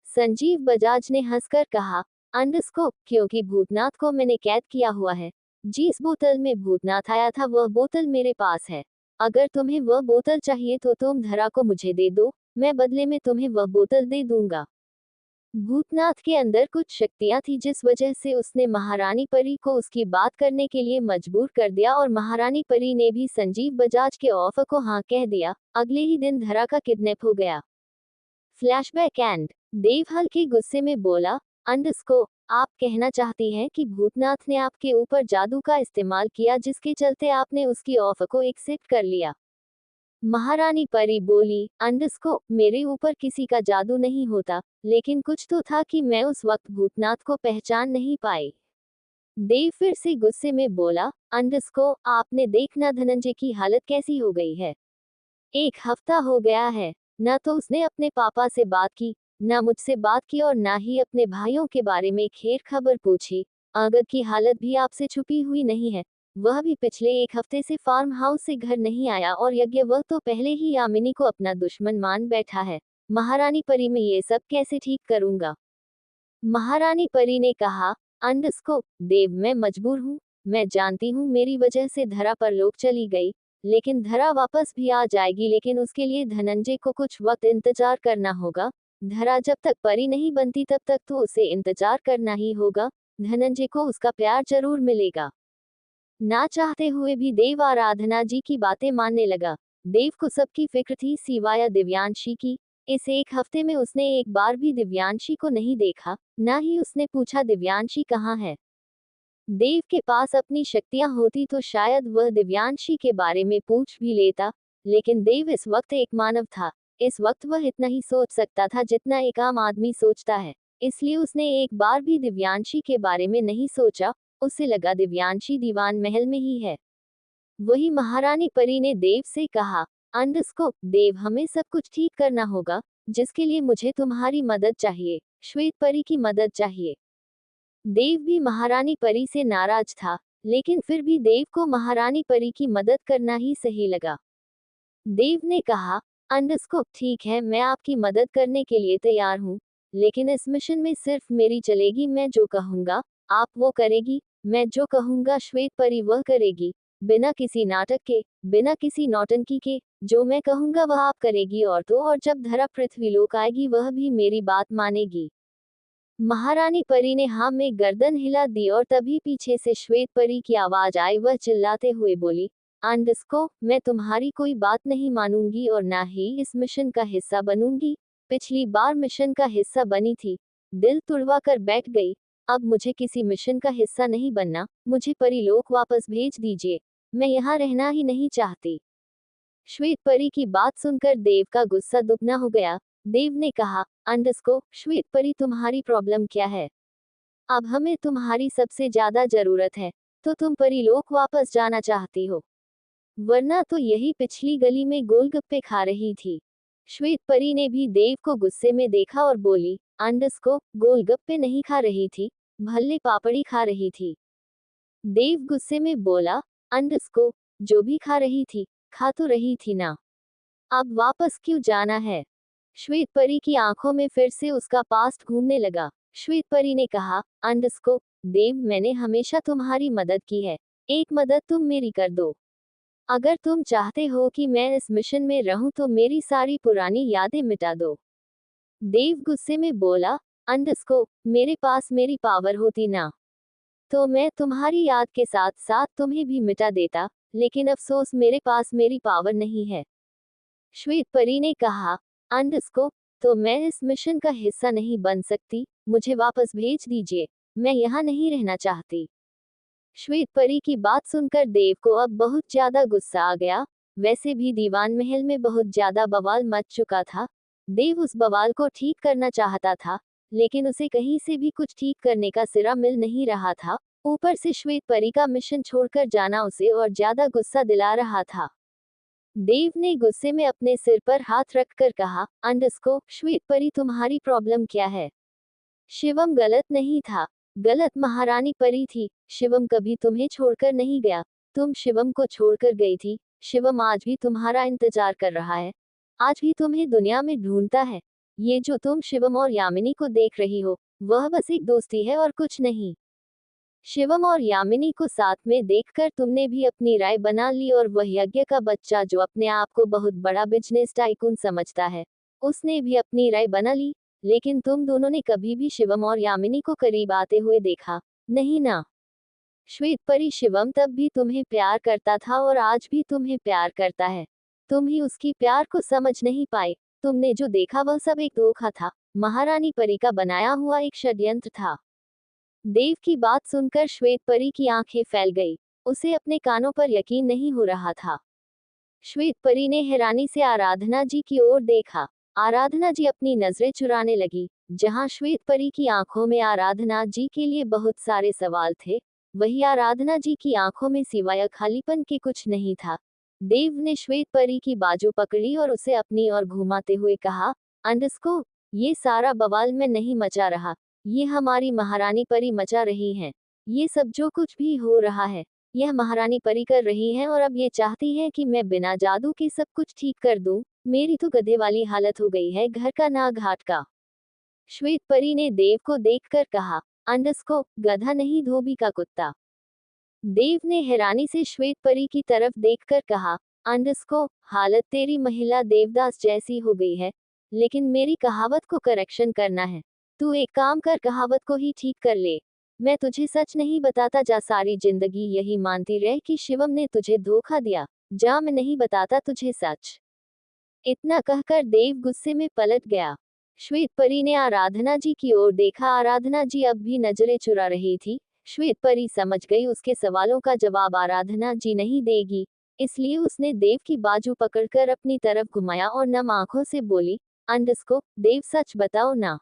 Speaker 1: संजीव बजाज ने हंसकर कहा, अंडरस्को, क्योंकि भूतनाथ को मैंने कैद किया हुआ है। जिस बोतल में भूतनाथ आया था वह बोतल मेरे पास है। अगर तुम्हें वह बोतल चाहिए तो तुम धरा को मुझे दे दो, मैं बदले में तुम्हें वह बोतल दे दूंगा। भूतनाथ के अंदर कुछ शक्तियां थी जिस वजह से उसने महारानी परी को उसकी बात करने के लिए मजबूर कर दिया और महारानी परी ने भी संजीव बजाज के ऑफर को हाँ कह दिया। अगले ही दिन धरा का किडनैप हो गया। फ्लैशबैक एंड देव हल्के गुस्से में बोला, अंडरस्को, आप कहना चाहती हैं कि भूतनाथ ने आपके ऊपर जादू का इस्तेमाल किया जिसके चलते आपने उसकी ऑफर को एक्सेप्ट कर लिया। महारानी परी बोली, अंडरस्को, मेरे ऊपर किसी का जादू नहीं होता, लेकिन कुछ तो था कि मैं उस वक्त भूतनाथ को पहचान नहीं पाई। देव फिर से गुस्से में बोला, अंडरस्को, आपने देखना धनंजय की हालत कैसी हो गई है। 1 हफ्ता हो गया है, न तो उसने अपने पापा से बात की, न मुझसे बात की और न ही अपने भाइयों के बारे में खैर खबर पूछी। अगर की हालत भी आपसे छुपी हुई नहीं है। वह भी पिछले 1 हफ्ते से फार्म हाउस से घर नहीं आया और यज्ञ वह तो पहले ही यामिनी को अपना दुश्मन मान बैठा है। महारानी परी मैं ये सब कैसे ठीक करूंगा? महारानी परी ने कहा, अंडरस्को, देव मैं मजबूर हूँ। मैं जानती हूँ मेरी वजह से धरा पर लोग चली गई, लेकिन धरा वापस भी आ जाएगी, लेकिन उसके लिए धनंजय को कुछ वक्त इंतजार करना होगा। धरा जब तक परी नहीं बनती तब तक तो उसे इंतजार करना ही होगा। धनंजय को उसका प्यार जरूर मिलेगा। ना चाहते हुए भी देव आराधना जी की बातें मानने लगा। देव को सबकी फिक्र थी सिवाय दिव्यांशी की। इस 1 हफ्ते में उसने एक बार भी दिव्यांशी को नहीं देखा, न ही उसने पूछा दिव्यांशी कहाँ है। देव के पास अपनी शक्तियां होती तो शायद वह दिव्यांशी के बारे में पूछ भी लेता, लेकिन देव इस वक्त एक मानव था। इस वक्त वह इतना ही सोच सकता था जितना एक आम आदमी सोचता है, इसलिए उसने एक बार भी दिव्यांशी के बारे में नहीं सोचा। उसे लगा दिव्यांशी दीवान महल में ही है। वही महारानी परी ने देव से कहा, अंडरस्को, देव हमें सब कुछ ठीक करना होगा, जिसके लिए मुझे तुम्हारी मदद चाहिए। श्वेत परी की मदद चाहिए। देव भी महारानी परी से नाराज था, लेकिन फिर भी देव को महारानी परी की मदद करना ही सही लगा। देव ने कहा, अंडरस्को, ठीक है, मैं आपकी मदद करने के लिए तैयार हूँ, लेकिन इस मिशन में सिर्फ मेरी चलेगी। मैं जो कहूँगा आप वो करेगी, मैं जो कहूँगा श्वेत परी वह करेगी। बिना किसी नाटक के, बिना किसी नौटंकी के, जो मैं कहूँगा वह आप करेगी और जब धरा पृथ्वीलोक आएगी वह भी मेरी बात मानेगी। महारानी परी ने हाँ में गर्दन हिला दी और तभी पीछे से श्वेत परी की आवाज आई। वह चिल्लाते हुए बोली, अंडरस्को, मैं तुम्हारी कोई बात नहीं मानूंगी और ना ही इस मिशन का हिस्सा बनूंगी। पिछली बार मिशन का हिस्सा बनी थी, दिल तुड़वा कर बैठ गई। अब मुझे किसी मिशन का हिस्सा नहीं बनना। मुझे परीलोक वापस भेज दीजिए, मैं यहाँ रहना ही नहीं चाहती। श्वेत परी की बात सुनकर देव का गुस्सा दुगना हो गया। देव ने कहा, अंडरस्को, श्वेत परी तुम्हारी प्रॉब्लम क्या है? अब हमें तुम्हारी सबसे ज्यादा जरूरत है, तो तुम परीलोक वापस जाना चाहती हो, वरना तो यही पिछली गली में गोलगप्पे खा रही थी। श्वेत परी ने भी देव को गुस्से में देखा और बोली, अंडरस्को, गोलगप्पे नहीं खा रही थी, भल्ले पापड़ी खा रही थी। देव गुस्से में बोला, अंडरस्को, जो भी खा रही थी, खा तो रही थी ना, अब वापस क्यों जाना है? श्वेत परी की आंखों में फिर से उसका पास्ट घूमने लगा। श्वेत परी ने कहा, अंडरस्को, देव मैंने हमेशा तुम्हारी मदद की है, एक मदद तुम मेरी कर दो। अगर तुम चाहते हो कि मैं इस मिशन में रहूं तो मेरी सारी पुरानी यादें मिटा दो। देव गुस्से में बोला, अंडरस्को, मेरे पास मेरी पावर होती ना, तो मैं तुम्हारी याद के साथ साथ तुम्हें भी मिटा देता। लेकिन अफसोस मेरे पास मेरी पावर नहीं है। श्वेत परी ने कहा, अंडरस्को, तो मैं इस मिशन का हिस्सा नहीं बन सकती, मुझे वापस भेज दीजिए, मैं यहाँ नहीं रहना चाहती। श्वेत परी की बात सुनकर देव को अब बहुत ज्यादा गुस्सा आ गया। वैसे भी दीवान महल में बहुत ज्यादा बवाल मच चुका था। देव उस बवाल को ठीक करना चाहता था, लेकिन उसे कहीं से भी कुछ ठीक करने का सिरा मिल नहीं रहा था। ऊपर से श्वेत परी का मिशन छोड़कर जाना उसे और ज्यादा गुस्सा दिला रहा था। देव ने गुस्से में अपने सिर पर हाथ रखकर कहा, अंडरस्को, श्वेत परी तुम्हारी प्रॉब्लम क्या है? शिवम गलत नहीं था, गलत महारानी परी थी। शिवम कभी तुम्हें छोड़कर नहीं गया, तुम शिवम को छोड़कर गई थी। शिवम आज भी तुम्हारा इंतजार कर रहा है, आज भी तुम्हें दुनिया में ढूंढता है। ये जो तुम शिवम और यामिनी को देख रही हो, वह बस एक दोस्ती है और कुछ नहीं। शिवम और यामिनी को साथ में देखकर तुमने भी अपनी राय बना ली और वह यज्ञ का बच्चा जो अपने आप को बहुत बड़ा बिजनेस टाइकून समझता है, उसने भी अपनी राय बना ली। लेकिन तुम दोनों ने कभी भी शिवम और यामिनी को करीब आते हुए देखा नहीं ना? श्वेत परी, शिवम तब भी तुम्हें प्यार करता था और आज भी तुम्हें प्यार करता है। तुम ही उसकी प्यार को समझ नहीं पाए। तुमने जो देखा वह सब एक धोखा था, महारानी परी का बनाया हुआ एक षड्यंत्र था। देव की बात सुनकर श्वेत परी की आंखें फैल गई। उसे अपने कानों पर यकीन नहीं हो रहा था। श्वेत परी ने हैरानी से आराधना जी की ओर देखा। आराधना जी अपनी नजरें चुराने लगी। जहां श्वेत परी की आंखों में आराधना जी के लिए बहुत सारे सवाल थे, वही आराधना जी की आंखों में सिवाय खालीपन के कुछ नहीं था। देव ने श्वेत परी की बाजू पकड़ी और उसे अपनी ओर घुमाते हुए कहा, अंडरस्को, ये सारा बवाल मैं नहीं मचा रहा, ये हमारी महारानी परी मचा रही हैं। ये सब जो कुछ भी हो रहा है, यह महारानी परी कर रही हैं और अब ये चाहती हैं कि मैं बिना जादू के सब कुछ ठीक कर दूं। मेरी तो गधे वाली हालत हो गई है, घर का ना घाट का। श्वेत परी ने देव को देखकर कहा, अंडरस्को, गधा नहीं, धोबी का कुत्ता। देव ने हैरानी से श्वेत परी की तरफ देखकर कहा, अंडरस्को, हालत तेरी महिला देवदास जैसी हो गई है, लेकिन मेरी कहावत को करेक्शन करना है। तू एक काम कर, कहावत को ही ठीक कर ले। मैं तुझे सच नहीं बताता, जा सारी जिंदगी यही मानती रह कि शिवम ने तुझे धोखा दिया। जा, मैं नहीं बताता तुझे सच। इतना कहकर देव गुस्से में पलट गया। श्वेत परी ने आराधना जी की ओर देखा। आराधना जी अब भी नजरें चुरा रही थी। श्वेत परी समझ गई उसके सवालों का जवाब आराधना जी नहीं देगी, इसलिए उसने देव की बाजू पकड़कर अपनी तरफ घुमाया और नम आंखों से बोली, अंडरस्को, देव सच बताओ ना,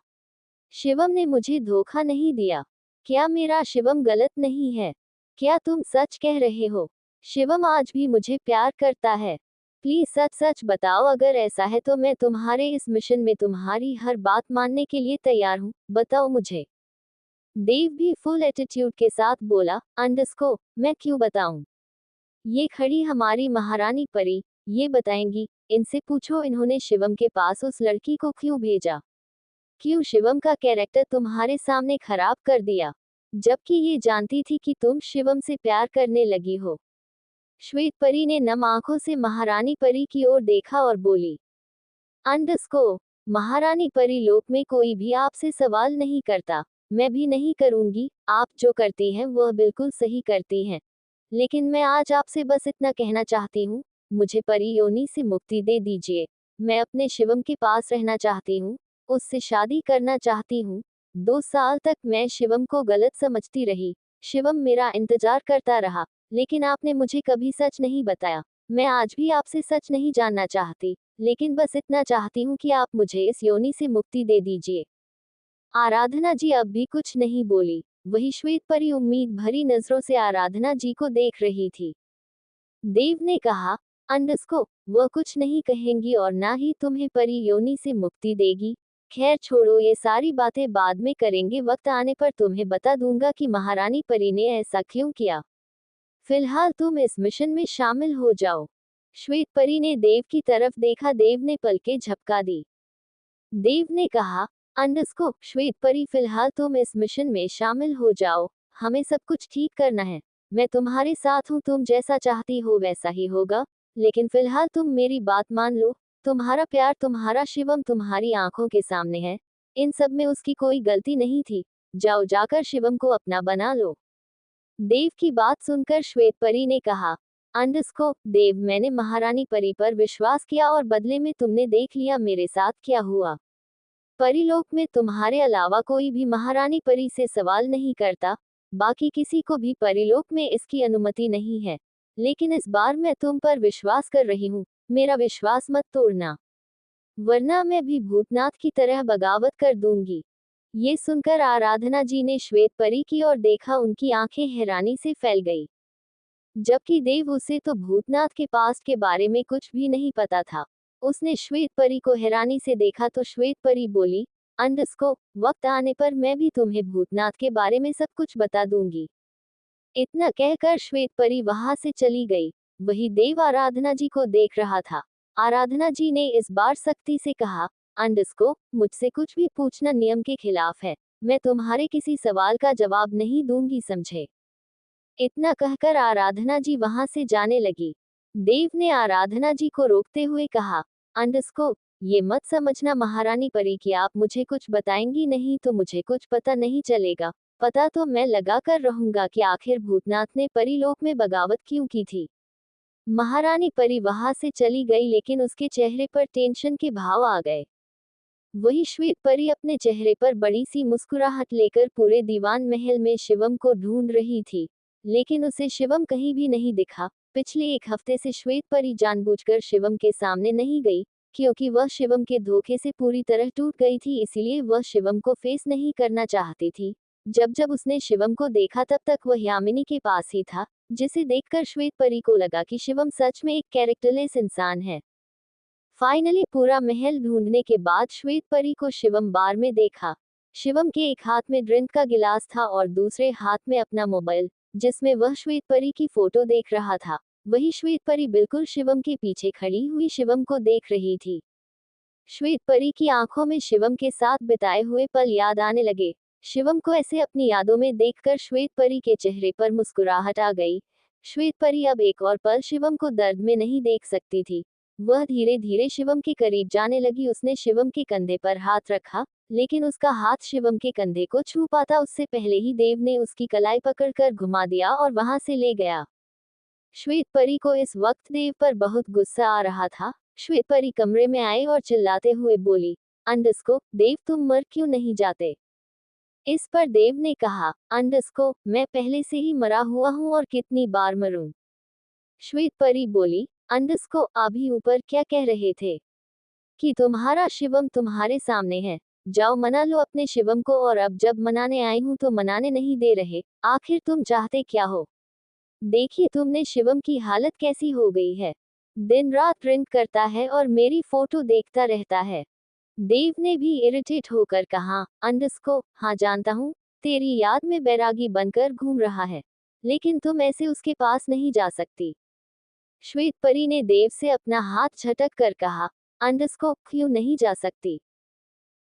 Speaker 1: शिवम ने मुझे धोखा नहीं दिया? क्या मेरा शिवम गलत नहीं है? क्या तुम सच कह रहे हो? शिवम आज भी मुझे प्यार करता है। प्लीज सच सच बताओ, अगर ऐसा है तो मैं तुम्हारे इस मिशन में तुम्हारी हर बात मानने के लिए तैयार हूँ, बताओ मुझे। देव भी फुल एटीट्यूड के साथ बोला, अंडरस्को, मैं क्यों बताऊं? ये खड़ी हमारी महारानी परी, ये बताएंगी। इनसे पूछो इन्होंने शिवम के पास उस लड़की को क्यों भेजा, क्यों शिवम का कैरेक्टर तुम्हारे सामने खराब कर दिया, जबकि ये जानती थी कि तुम शिवम से प्यार करने लगी हो। श्वेत परी ने नम आंखों से महारानी परी की ओर देखा और बोली, अंडरस्को, महारानी परी, लोक में कोई भी आपसे सवाल नहीं करता, मैं भी नहीं करूंगी। आप जो करती हैं वह बिल्कुल सही करती हैं, लेकिन मैं आज आपसे बस इतना कहना चाहती हूँ, मुझे परी योनि से मुक्ति दे दीजिए। मैं अपने शिवम के पास रहना चाहती हूँ, उससे शादी करना चाहती हूँ। 2 साल तक मैं शिवम को गलत समझती रही, शिवम मेरा इंतजार करता रहा, लेकिन आपने मुझे कभी सच नहीं बताया। मैं आज भी आपसे सच नहीं जानना चाहती, लेकिन बस इतना चाहती हूँ कि आप मुझे इस योनि से मुक्ति दे दीजिए। आराधना जी अब भी कुछ नहीं बोली। वही श्वेत परी उम्मीद भरी नजरों से आराधना जी को देख रही थी। देव ने कहा, अंडरस्को, वह कुछ नहीं कहेंगी और ना ही तुम्हें परी योनि से मुक्ति देगी। खैर छोड़ो, ये सारी बातें बाद में करेंगे, वक्त आने पर तुम्हें बता दूंगा कि महारानी परी ने ऐसा क्यों किया। फिलहाल तुम इस मिशन में शामिल हो जाओ। श्वेत परी ने देव की तरफ देखा। देव ने पलकें झपका दी। देव ने कहा, अंडरस्को, श्वेत परी, फिलहाल तुम इस मिशन में शामिल हो जाओ, हमें सब कुछ ठीक करना है। मैं तुम्हारे साथ हूँ, तुम जैसा चाहती हो वैसा ही होगा, लेकिन फिलहाल तुम मेरी बात मान लो। तुम्हारा प्यार, तुम्हारा शिवम तुम्हारी आंखों के सामने है, इन सब में उसकी कोई गलती नहीं थी। जाओ, जाकर शिवम को अपना बना लो। देव की बात सुनकर श्वेत परी ने कहा, देव, मैंने महारानी परी पर विश्वास किया और बदले में तुमने देख लिया मेरे साथ क्या हुआ। परीलोक में तुम्हारे अलावा कोई भी महारानी परी से सवाल नहीं करता, बाकी किसी को भी परीलोक में इसकी अनुमति नहीं है। लेकिन इस बार मैं तुम पर विश्वास कर रही हूँ, मेरा विश्वास मत तोड़ना, वरना मैं भी भूतनाथ की तरह बगावत कर दूंगी। ये सुनकर आराधना जी ने श्वेत परी की ओर देखा, उनकी आंखें हैरानी से फैल गई। जबकि देव उसे तो भूतनाथ के पास्ट के बारे में कुछ भी नहीं पता था। उसने श्वेत परी को हैरानी से देखा तो श्वेत परी बोली, वक्त आने पर मैं भी तुम्हें भूतनाथ के बारे में सब कुछ बता दूंगी। इतना कहकर श्वेत परी वहां से चली गई। वही देव आराधना जी को देख रहा था। आराधना जी ने इस बार सख्ती से कहा, मुझसे कुछ भी पूछना नियम के खिलाफ है, मैं तुम्हारे किसी सवाल का जवाब नहीं दूंगी, समझे। इतना कहकर आराधना जी वहां से जाने लगी। देव ने आराधना जी को रोकते हुए कहा, ये मत समझना महारानी परी कि आप मुझे कुछ बताएंगी नहीं तो मुझे कुछ पता नहीं चलेगा। पता तो मैं लगा कर रहूंगा कि आखिर भूतनाथ ने परीलोक में बगावत क्यों की थी। महारानी परी वहां से चली गई, लेकिन उसके चेहरे पर टेंशन के भाव आ गए। वही श्वेत परी अपने चेहरे पर बड़ी सी मुस्कुराहट लेकर पूरे दीवान महल में शिवम को ढूंढ रही थी, लेकिन उसे शिवम कहीं भी नहीं दिखा। पिछले एक हफ्ते से श्वेत परी जानबूझकर शिवम के सामने नहीं गई, क्योंकि वह शिवम के धोखे से पूरी तरह टूट गई थी, इसीलिए वह शिवम को फेस नहीं करना चाहती थी। जब जब उसने शिवम को देखा तब तक वह यामिनी के पास ही था, जिसे देखकर श्वेत परी को लगा कि शिवम सच में एक कैरेक्टरलेस इंसान है। फाइनली पूरा महल ढूंढने के बाद श्वेत परी को शिवम बार में देखा। शिवम के एक हाथ में ड्रिंक का गिलास था और दूसरे हाथ में अपना मोबाइल, जिसमें वह श्वेत परी की फोटो देख रहा था। वही श्वेत परी बिल्कुल शिवम के पीछे खड़ी हुई शिवम को देख रही थी। श्वेत परी की आंखों में शिवम के साथ बिताए हुए पल याद आने लगे। शिवम को ऐसे अपनी यादों में देखकर श्वेत परी के चेहरे पर मुस्कुराहट आ गई। श्वेत परी अब एक और पल शिवम को दर्द में नहीं देख सकती थी। वह धीरे धीरे शिवम के करीब जाने लगी। उसने शिवम के कंधे पर हाथ रखा, लेकिन उसका हाथ शिवम के कंधे को छू पाता उससे पहले ही देव ने उसकी कलाई पकड़कर घुमा दिया और वहां से ले गया। श्वेत परी को इस वक्त देव पर बहुत गुस्सा आ रहा था। श्वेत परी कमरे में आई और चिल्लाते हुए बोली, देव तुम मर क्यों नहीं जाते। इस पर देव ने कहा, मैं पहले से ही मरा हुआ हूँ और कितनी बार मरूं। श्वेत परी बोली, अभी ऊपर क्या कह रहे थे कि तुम्हारा शिवम तुम्हारे सामने है, जाओ मना लो अपने शिवम को। और अब जब मनाने आई हूं तो मनाने नहीं दे रहे, आखिर तुम चाहते क्या हो। देखिए तुमने शिवम की हालत कैसी हो गई है, दिन रात ड्रिंक करता है और मेरी फोटो देखता रहता है। देव ने भी इरिटेट होकर कहा, हाँ जानता हूँ, तेरी याद में बैरागी बनकर घूम रहा है, लेकिन तुम ऐसे उसके पास नहीं जा सकती। श्वेत परी ने देव से अपना हाथ झटक कर कहा, क्यों नहीं जा सकती।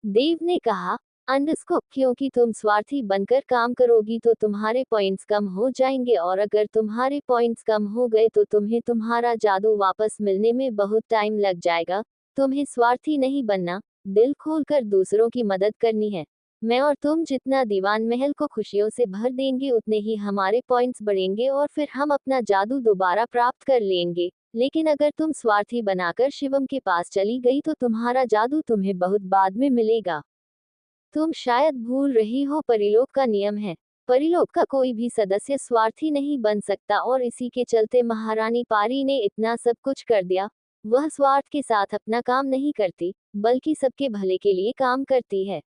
Speaker 1: देव ने कहा, क्योंकि तुम स्वार्थी बनकर काम करोगी तो तुम्हारे पॉइंट्स कम हो जाएंगे, और अगर तुम्हारे पॉइंट्स कम हो गए तो तुम्हें तुम्हारा जादू वापस मिलने में बहुत टाइम लग जाएगा। तुम्हें स्वार्थी नहीं बनना, दिल खोलकर दूसरों की मदद करनी है। मैं और तुम जितना दीवान महल को खुशियों से भर देंगे उतने ही हमारे पॉइंट्स बढ़ेंगे और फिर हम अपना जादू दोबारा प्राप्त कर लेंगे। लेकिन अगर तुम स्वार्थी बनाकर शिवम के पास चली गई तो तुम्हारा जादू तुम्हें बहुत बाद में मिलेगा। तुम शायद भूल रही हो, परिलोक का नियम है, परिलोक का कोई भी सदस्य स्वार्थी नहीं बन सकता, और इसी के चलते महारानी पारी ने इतना सब कुछ कर दिया। वह स्वार्थ के साथ अपना काम नहीं करती, बल्कि सबके भले के लिए काम करती है।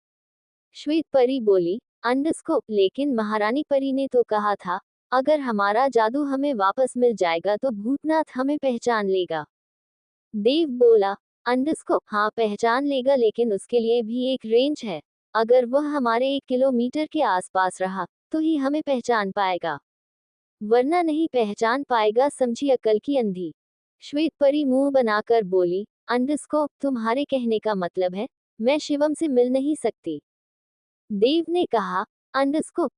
Speaker 1: श्वेत परी बोली, लेकिन महारानी परी ने तो कहा था, अगर हमारा जादू हमें वापस मिल जाएगा तो भूतनाथ हमें पहचान लेगा। देव बोला, हाँ पहचान लेगा, लेकिन उसके लिए भी एक रेंज है। अगर वह हमारे 1 किलोमीटर के आसपास रहा तो ही हमें पहचान पाएगा, वरना नहीं पहचान पाएगा, समझी अक्ल की अंधी। श्वेत परी मुंह बनाकर बोली, तुम्हारे कहने का मतलब है मैं शिवम से मिल नहीं सकती। देव ने कहा,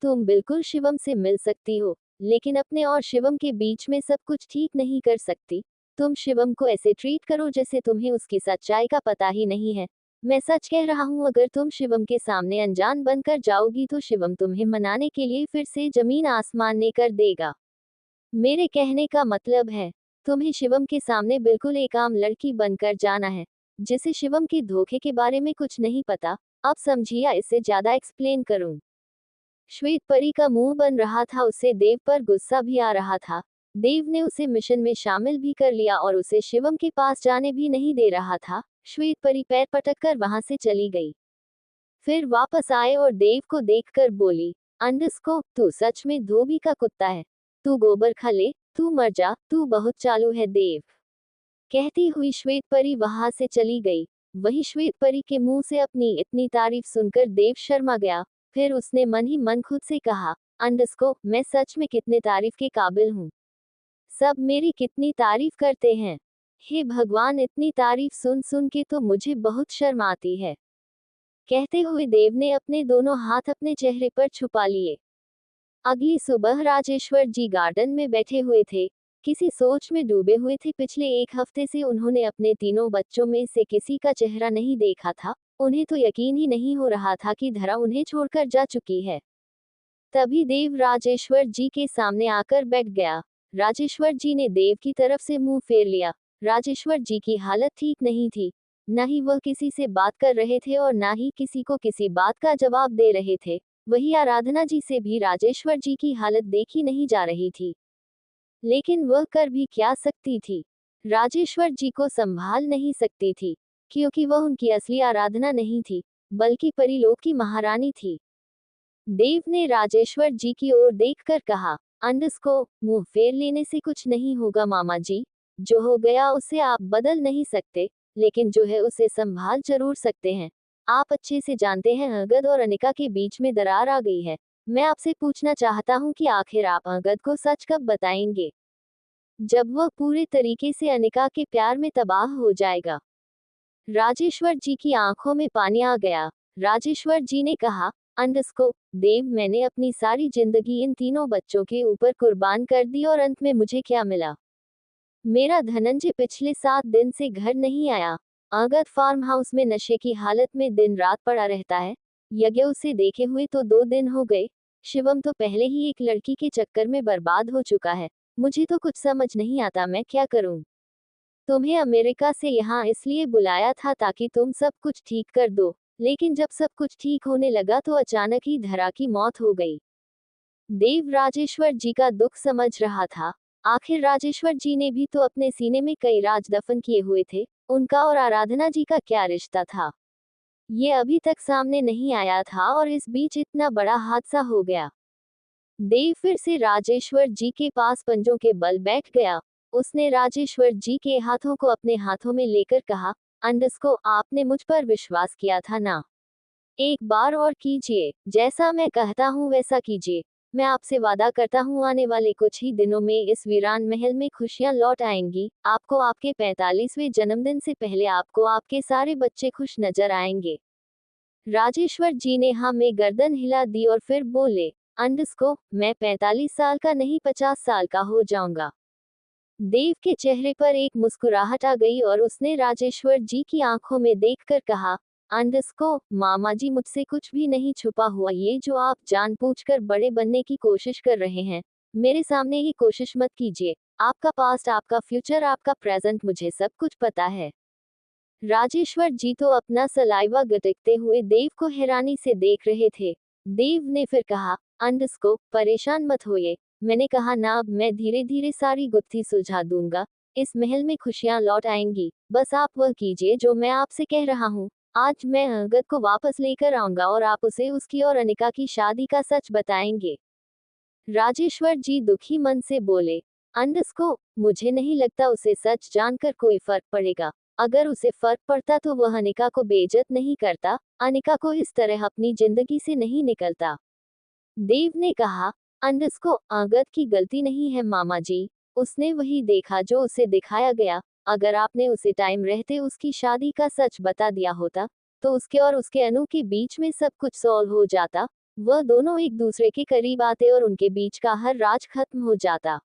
Speaker 1: तुम बिल्कुल शिवम से मिल सकती हो, लेकिन अपने और शिवम के बीच में सब कुछ ठीक नहीं कर सकती। तुम शिवम को ऐसे ट्रीट करो जैसे तुम्हें उसकी सच्चाई का पता ही नहीं है। मैं सच कह रहा हूँ, अगर तुम शिवम के सामने अनजान बनकर जाओगी तो शिवम तुम्हें मनाने के लिए फिर से जमीन आसमान ने कर देगा। मेरे कहने का मतलब है, तुम्हें शिवम के सामने बिल्कुल एक आम लड़की बनकर जाना है, जिसे शिवम के धोखे के बारे में कुछ नहीं पता। अब समझिए या इससे ज्यादा एक्सप्लेन करूं? श्वेत परी का मुंह बन रहा था, उसे देव पर गुस्सा भी आ रहा था। देव ने उसे मिशन में शामिल भी कर लिया और उसे शिवम के पास जाने भी नहीं दे रहा था। श्वेत परी पैर पटक कर वहां से चली गई। फिर वापस आए और देव को देखकर बोली, अंडस्को, तू सच में धोबी का कुत्ता है। तू गोबर खा ले, तू मर जा, तू बहुत चालू है देव। कहती हुई श्वेत परी वहां से चली गई। वही श्वेत परी के मुंह से अपनी इतनी तारीफ सुनकर देव शर्मा गया। फिर उसने मन ही मन खुद से कहा, अंडस्को, मैं सच में कितने तारीफ के काबिल हूँ। सब मेरी कितनी तारीफ करते हैं। हे भगवान, इतनी तारीफ सुन सुन के तो मुझे बहुत शर्म आती है। कहते हुए देव ने अपने दोनों हाथ अपने चेहरे पर छुपा लिए। अगली सुबह राजेश्वर जी गार्डन में बैठे हुए थे, किसी सोच में डूबे हुए थे। पिछले एक हफ्ते से उन्होंने अपने तीनों बच्चों में से किसी का चेहरा नहीं देखा था। उन्हें तो यकीन ही नहीं हो रहा था कि धरा उन्हें छोड़कर जा चुकी है। तभी देव राजेश्वर जी के सामने आकर बैठ गया। राजेश्वर जी ने देव की तरफ से मुंह फेर लिया। राजेश्वर जी की हालत ठीक नहीं थी। न ही वह किसी से बात कर रहे थे और न ही किसी को किसी बात का जवाब दे रहे थे। वही आराधना जी से भी राजेश्वर जी की हालत देखी नहीं जा रही थी। लेकिन वह कर भी क्या सकती थी? राजेश्वर जी को संभाल नहीं सकती थी, क्योंकि वह उनकी असली आराधना नहीं थी, बल्कि परिलोक की महारानी थी। देव ने राजेश्वर जी की ओर देखकर कहा, अंडस्को, मुंह फेर लेने से कुछ नहीं होगा मामा जी। जो हो गया उसे आप बदल नहीं सकते, लेकिन जो है उसे संभाल जरूर सकते हैं। आप अच्छे से जानते हैं अंगद और अनिका के बीच में दरार आ गई है। मैं आपसे पूछना चाहता हूँ कि आखिर आप अंगद को सच कब बताएंगे? जब वह पूरे तरीके से अनिका के प्यार में तबाह हो जाएगा। राजेश्वर जी की आंखों में पानी आ गया। राजेश्वर जी ने कहा, अंडस्को, देव, मैंने अपनी सारी जिंदगी इन तीनों बच्चों के ऊपर कुर्बान कर दी और अंत में मुझे क्या मिला? मेरा धनंजय पिछले 7 दिन से घर नहीं आया। अंगद फार्म हाउस में नशे की हालत में दिन रात पड़ा रहता है। यज्ञ उसे देखे हुए तो 2 दिन हो गए। शिवम तो पहले ही एक लड़की के चक्कर में बर्बाद हो चुका है। मुझे तो कुछ समझ नहीं आता, मैं क्या करूं? तुम्हें अमेरिका से यहाँ इसलिए बुलाया था ताकि तुम सब कुछ ठीक कर दो, लेकिन जब सब कुछ ठीक होने लगा तो अचानक ही धरा की मौत हो गई। देव राजेश्वर जी का दुख समझ रहा था। आखिर राजेश्वर जी ने भी तो अपने सीने में कई राज दफन किए हुए थे। उनका और आराधना जी का क्या रिश्ता था, ये अभी तक सामने नहीं आया था और इस बीच इतना बड़ा हादसा हो गया। देव फिर से राजेश्वर जी के पास पंजों के बल बैठ गया। उसने राजेश्वर जी के हाथों को अपने हाथों में लेकर कहा, अंडस्को, आपने मुझ पर विश्वास किया था ना? एक बार और कीजिए, जैसा मैं कहता हूँ वैसा कीजिए। मैं आपसे वादा करता हूँ आने वाले कुछ ही दिनों में इस वीरान महल में खुशियाँ लौट आएंगी। आपको आपके 45वें जन्मदिन से पहले आपको आपके सारे बच्चे खुश नजर आएंगे। राजेश्वर जी ने हाँ में गर्दन हिला दी और फिर बोले, अंडस्को, मैं 45 साल का नहीं 50 साल का हो जाऊंगा। देव के चेहरे पर एक मुस्कुराहट आ गई और उसने राजेश्वर जी की आंखों में देखकर कहा, अंडस्को, मामा जी, मुझसे कुछ भी नहीं छुपा हुआ। ये जो आप जानबूझकर बड़े बनने की कोशिश कर रहे हैं, मेरे सामने ही कोशिश मत कीजिए। आपका पास्ट, आपका फ्यूचर, आपका प्रेजेंट, मुझे सब कुछ पता है। राजेश्वर जी तो अपना सलाइवा गटकते हुए देव को हैरानी से देख रहे थे। देव ने फिर कहा, अंडस्को, परेशान मत होइए। मैंने कहा ना, अब मैं धीरे धीरे सारी गुत्थी सुलझा दूंगा। इस महल में खुशियां लौट आएंगी। बस आप वह कीजिए जो मैं आपसे कह रहा हूँ। आज मैं अंगद को वापस लेकर आऊंगा और आप उसे उसकी और अनिका की शादी का सच बताएंगे। राजेश्वर जी दुखी मन से बोले, अंडस्को, मुझे नहीं लगता उसे सच जानकर कोई फर्क पड़ेगा। अगर उसे फर्क पड़ता तो वह अनिका को बेइज्जत नहीं करता, अनिका को इस तरह अपनी जिंदगी से नहीं निकलता। देव ने कहा, अंडस्को, अंगद की गलती नहीं है मामा जी। उसने वही देखा जो उसे दिखाया गया। अगर आपने उसे टाइम रहते उसकी शादी का सच बता दिया होता, तो उसके और उसके अनु के बीच में सब कुछ सॉल्व हो जाता। वह दोनों एक दूसरे के करीब आते और उनके बीच का हर राज खत्म हो जाता।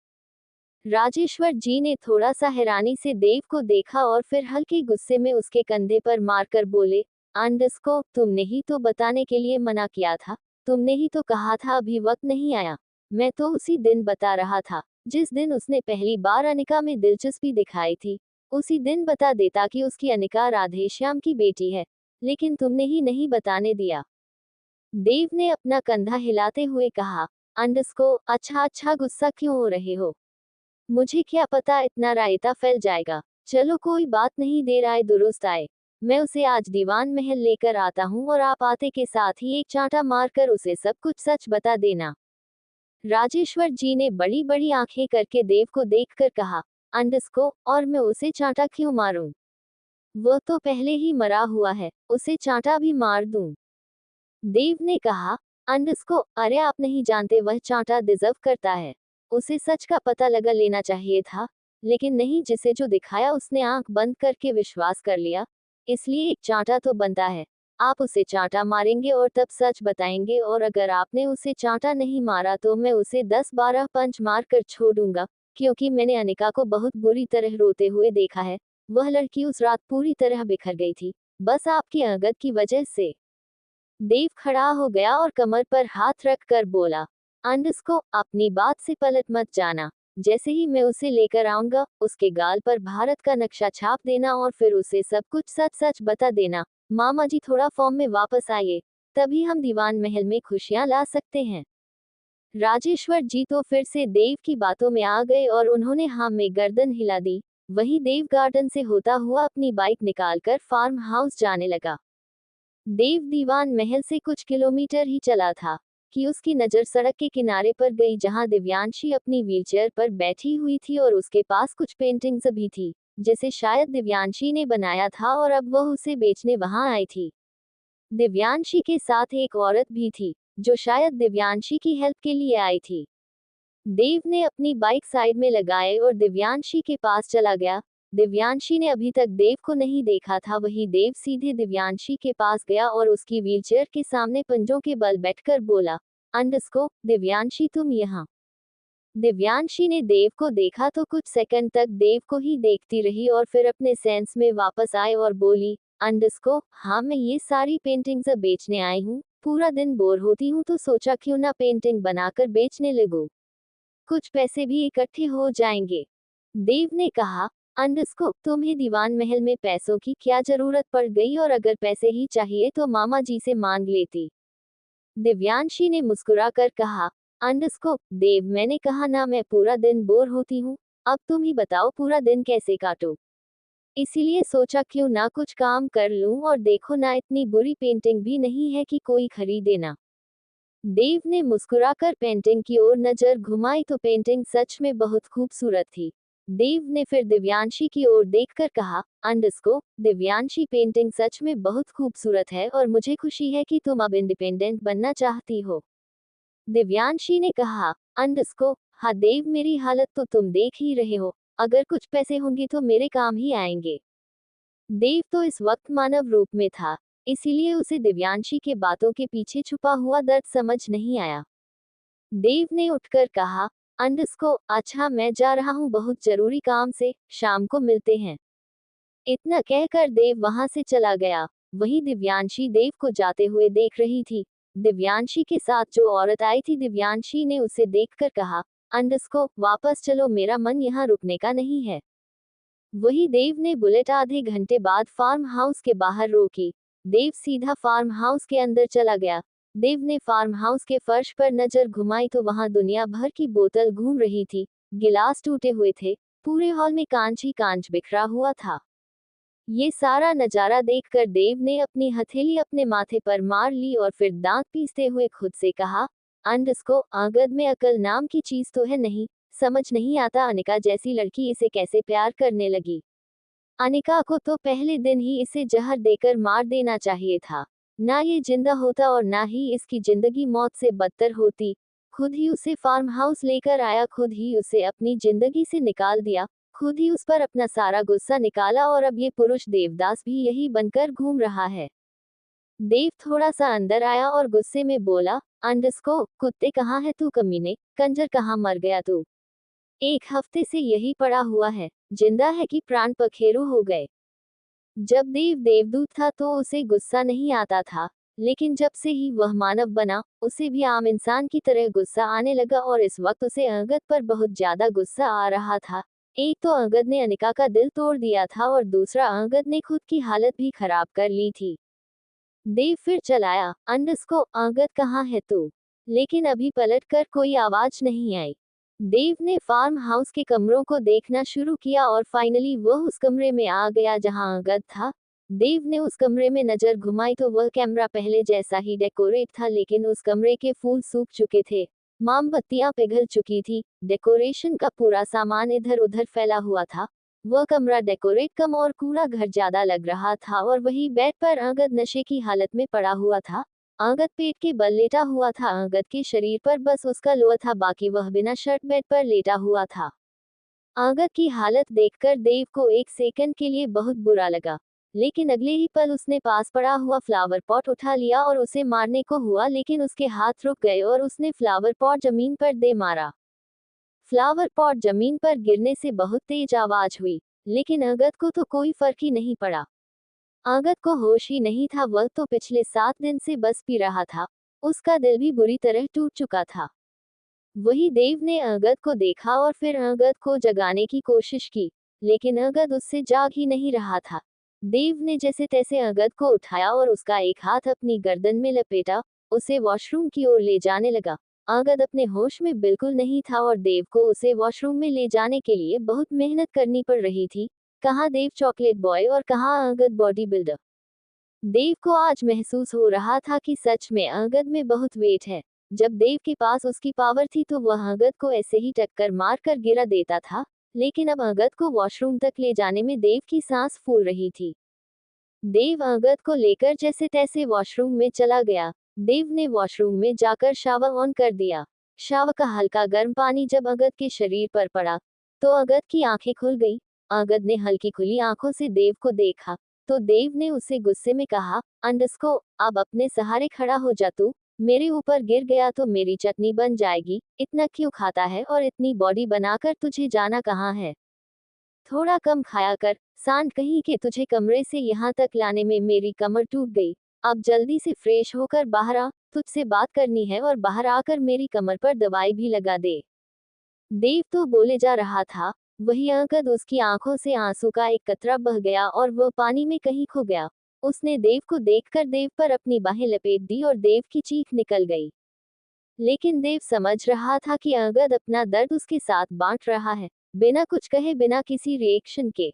Speaker 1: राजेश्वर जी ने थोड़ा सा हैरानी से देव को देखा और फिर हल्के गुस्से में उसके कंधे पर मारकर बोले, अंडस्को, तुमने ही तो बताने के लिए मना किया था। तुमने ही तो कहा था अभी वक्त नहीं आया। मैं तो उसी दिन बता रहा था। जिस दिन उसने पहली बार अनिका में दिलचस्पी दिखाई थी, उसी दिन बता देता कि उसकी अनिका राधेश्याम की बेटी है, लेकिन तुमने ही नहीं बताने दिया। देव ने अपना कंधा हिलाते हुए कहा। अंडस्को, अच्छा अच्छा गुस्सा क्यों हो रहे हो? मुझे क्या पता इतना रायता फैल जाएगा। चलो कोई बात नहीं, देर आए दुरुस्त आए। मैं उसे आज दीवान महल लेकर आता हूँ और आप आते के साथ ही एक चांटा मारकर उसे सब कुछ सच बता देना। राजेश्वर जी ने बड़ी बड़ी आंखें करके देव को देखकर कहा। अंडस्को, और मैं उसे चांटा क्यों मारूं? वो तो पहले ही मरा हुआ है, उसे चांटा भी मार दूं। देव ने कहा। अंडस्को, अरे आप नहीं जानते वह चांटा डिजर्व करता है। उसे सच का पता लगा लेना चाहिए था, लेकिन नहीं, जिसे जो दिखाया उसने आंख बंद करके विश्वास कर लिया, इसलिए एक चांटा तो बनता है। आप उसे चांटा मारेंगे और तब सच बताएंगे, और अगर आपने उसे चांटा नहीं मारा तो मैं उसे 10-12 पंच मार कर छोड़ूंगा, क्योंकि मैंने अनिका को बहुत बुरी तरह रोते हुए देखा है। वह लड़की उस रात पूरी तरह बिखर गई थी, बस आपकी अंगत की वजह से। देव खड़ा हो गया और कमर पर हाथ रख कर बोला। अंडस्को, अपनी बात से पलट मत जाना। जैसे ही मैं उसे लेकर आऊंगा, उसके गाल पर भारत का नक्शा छाप देना और फिर उसे सब कुछ सच सच बता देना। मामा जी थोड़ा फॉर्म में वापस आइए, तभी हम दीवान महल में खुशियां ला सकते हैं। राजेश्वर जी तो फिर से देव की बातों में आ गए और उन्होंने हाँ में गर्दन हिला दी। वही देव गार्डन से होता हुआ अपनी बाइक निकालकर फार्म हाउस जाने लगा। देव दीवान महल से कुछ किलोमीटर ही चला था कि उसकी नज़र सड़क के किनारे पर गई, जहां दिव्यांशी अपनी व्हीलचेयर पर बैठी हुई थी और उसके पास कुछ पेंटिंग्स भी थी, जिसे शायद दिव्यांशी ने बनाया था और अब वह उसे बेचने वहां आई थी। दिव्यांशी के साथ एक औरत भी थी, जो शायद दिव्यांशी की हेल्प के लिए आई थी। देव ने अपनी बाइक साइड में लगाए और दिव्यांशी के पास चला गया। दिव्यांशी ने अभी तक देव को नहीं देखा था, वही देव सीधे दिव्यांशी के पास गया और उसकी व्हीलचेयर के सामने पंजों के बल बैठकर बोला। अंडस्को, दिव्यांशी तुम यहाँ? दिव्यांशी ने देव को देखा तो कुछ सेकंड तक देव को ही देखती रही और फिर अपने सेंस में वापस आए और बोली। अंडस्को, हाँ मैं ये सारी पेंटिंग्स बेचने आई हूँ। पूरा दिन बोर होती हूँ तो सोचा क्यों ना पेंटिंग बनाकर बेचने लगूं। कुछ पैसे भी इकट्ठे हो जाएंगे। देव ने कहा। अंडस्को, तुम्हें दीवान महल में पैसों की क्या जरूरत पड़ गई, और अगर पैसे ही चाहिए तो मामा जी से मांग लेती। दिव्यांशी ने मुस्कुराकर कहा। अंडस्को, देव मैंने कहा ना, मैं पूरा दिन बोर होती हूँ। अब तुम ही बताओ पूरा दिन कैसे काटो। इसीलिए सोचा क्यों ना कुछ काम कर लूं, और देखो ना, इतनी बुरी पेंटिंग भी नहीं है कि कोई खरीदे ना। देव ने मुस्कुराकर पेंटिंग की ओर नजर घुमाई तो पेंटिंग सच में बहुत खूबसूरत थी। देव ने फिर दिव्यांशी की ओर देखकर कहा। अंडस्को, दिव्यांशी पेंटिंग सच में बहुत खूबसूरत है और मुझे खुशी है कि तुम अब इंडिपेंडेंट बनना चाहती हो। दिव्यांशी ने कहा। अंडस्को, हाँ देव, मेरी हालत तो तुम देख ही रहे हो। अगर कुछ पैसे होंगे तो मेरे काम ही आएंगे। देव तो इस वक्त मानव रूप में था, इसीलिए उसे दिव्यांशी के बातों के पीछे छुपा हुआ दर्द समझ नहीं आया। देव ने उठकर कहा। अंडस्को, अच्छा मैं जा रहा हूँ बहुत जरूरी काम से, शाम को मिलते हैं। इतना कहकर देव वहां से चला गया। वहीं दिव्यांशी देव को जाते हुए देख रही थी। दिव्यांशी के साथ जो औरत आई थी, दिव्यांशी ने उसे देखकर कहा। अंडस्को, वापस चलो, मेरा मन यहाँ रुकने का नहीं है। वही देव ने बुलेट आधे घंटे बाद फार्म हाउस के बाहर रोकी। देव सीधा फार्म हाउस के अंदर चला गया। देव ने फार्म हाउस के फर्श पर नजर घुमाई तो वहां दुनिया भर की बोतल घूम रही थी। गिलास टूटे हुए थे, पूरे हॉल में कांच ही कांच बिखरा हुआ था। ये सारा नजारा देखकर देव ने अपनी हथेली अपने माथे पर मार ली और फिर दांत पीसते हुए खुद से कहा। अंडस्को, आगद में अकल नाम की चीज तो है नहीं। समझ नहीं आता अनिका जैसी लड़की इसे कैसे प्यार करने लगी। अनिका को तो पहले दिन ही इसे जहर देकर मार देना चाहिए था। ना ये जिंदा होता और ना ही इसकी जिंदगी मौत से बदतर होती। खुद ही उसे फार्म हाउस लेकर आया, खुद ही उसे अपनी जिंदगी से निकाल दिया, खुद ही उस पर अपना सारा गुस्सा निकाला, और अब ये पुरुष देवदास भी यही बनकर घूम रहा है। देव थोड़ा सा अंदर आया और गुस्से में बोला। अंडस्को, कुत्ते कहाँ है तू कमीने, कंजर कहाँ मर गया तू? एक हफ्ते से यही पड़ा हुआ है, जिंदा है कि प्राण पखेरु हो गए। जब देव देवदूत था तो उसे गुस्सा नहीं आता था, लेकिन जब से ही वह मानव बना, उसे भी आम इंसान की तरह गुस्सा आने लगा और इस वक्त उसे अंगद पर बहुत ज्यादा गुस्सा आ रहा था। एक तो अंगद ने अनिका का दिल तोड़ दिया था और दूसरा अंगद ने खुद की हालत भी खराब कर ली थी। देव फिर चलाया, अंडस को, अंगद कहाँ है तू? लेकिन अभी पलट कर कोई आवाज नहीं आई। देव ने फार्म हाउस के कमरों को देखना शुरू किया और फाइनली वह उस कमरे में आ गया जहां अंगद था। देव ने उस कमरे में नजर घुमाई तो वह कमरा पहले जैसा ही डेकोरेट था, लेकिन उस कमरे के फूल सूख चुके थे, मोमबत्तियां पिघल चुकी थी, डेकोरेशन का पूरा सामान इधर उधर फैला हुआ था। वह कमरा डेकोरेट कम और कूड़ा घर ज्यादा लग रहा था और वही बेड पर अंगद नशे की हालत में पड़ा हुआ था। अंगद पेट के बल लेटा हुआ था, अंगद के शरीर पर बस उसका लोअर था, बाकी वह बिना शर्ट बेड पर लेटा हुआ था। अंगद की हालत देखकर देव को एक सेकंड के लिए बहुत बुरा लगा, लेकिन अगले ही पल उसने पास पड़ा हुआ फ्लावर पॉट उठा लिया और उसे मारने को हुआ, लेकिन उसके हाथ रुक गए और उसने फ्लावर पॉट जमीन पर दे मारा। फ्लावर पॉट जमीन पर गिरने से बहुत तेज आवाज हुई, लेकिन अंगद को तो कोई फर्क ही नहीं पड़ा। अंगद को होश ही नहीं था, वह तो पिछले 7 दिन से बस पी रहा था। उसका दिल भी बुरी तरह टूट चुका था। वही देव ने अंगद को देखा और फिर अंगद को जगाने की कोशिश की, लेकिन अंगद उससे जाग ही नहीं रहा था। देव ने जैसे तैसे अंगद को उठाया और उसका एक हाथ अपनी गर्दन में लपेटा, उसे वॉशरूम की ओर ले जाने लगा। अंगद अपने होश में बिल्कुल नहीं था और देव को उसे वॉशरूम में ले जाने के लिए बहुत मेहनत करनी पड़ रही थी। कहाँ देव चॉकलेट बॉय और कहाँ अंगद बॉडी बिल्डर। देव को आज महसूस हो रहा था कि सच में अंगद में बहुत वेट है। जब देव के पास उसकी पावर थी तो वह अंगद को ऐसे ही टक्कर मार कर गिरा देता था, लेकिन अब अंगद को वॉशरूम तक ले जाने में देव की सांस फूल रही थी। देव अंगद को लेकर जैसे तैसे वॉशरूम में चला गया। देव ने वॉशरूम में जाकर शावर ऑन कर दिया। शावर का हल्का गर्म पानी जब अंगद के शरीर पर पड़ा तो अंगद की आंखें खुल गई। अंगद ने हल्की खुली आंखों से देव को देखा तो देव ने उसे गुस्से में कहा, अंडस्को, अब अपने सहारे खड़ा हो जा, तू मेरे ऊपर गिर गया तो मेरी चटनी बन जाएगी। इतना क्यों खाता है और इतनी बॉडी बनाकर तुझे जाना कहाँ है? थोड़ा कम खाया कर, सांड कहीं के, तुझे कमरे से यहाँ तक लाने में मेरी कमर टूट गई। अब जल्दी से फ्रेश होकर बाहर आ, तुझसे बात करनी है और बाहर आकर मेरी कमर पर दवाई भी लगा दे। देव तो बोले जा रहा था, वही अंगद उसकी आंखों से आंसू का एक कतरा बह गया और वह पानी में कहीं खो गया। उसने देव को देखकर देव पर अपनी बाहें लपेट दी और देव की चीख निकल गई। लेकिन देव समझ रहा था कि अंगद अपना दर्द उसके साथ बांट रहा है, बिना कुछ कहे, बिना किसी रिएक्शन के।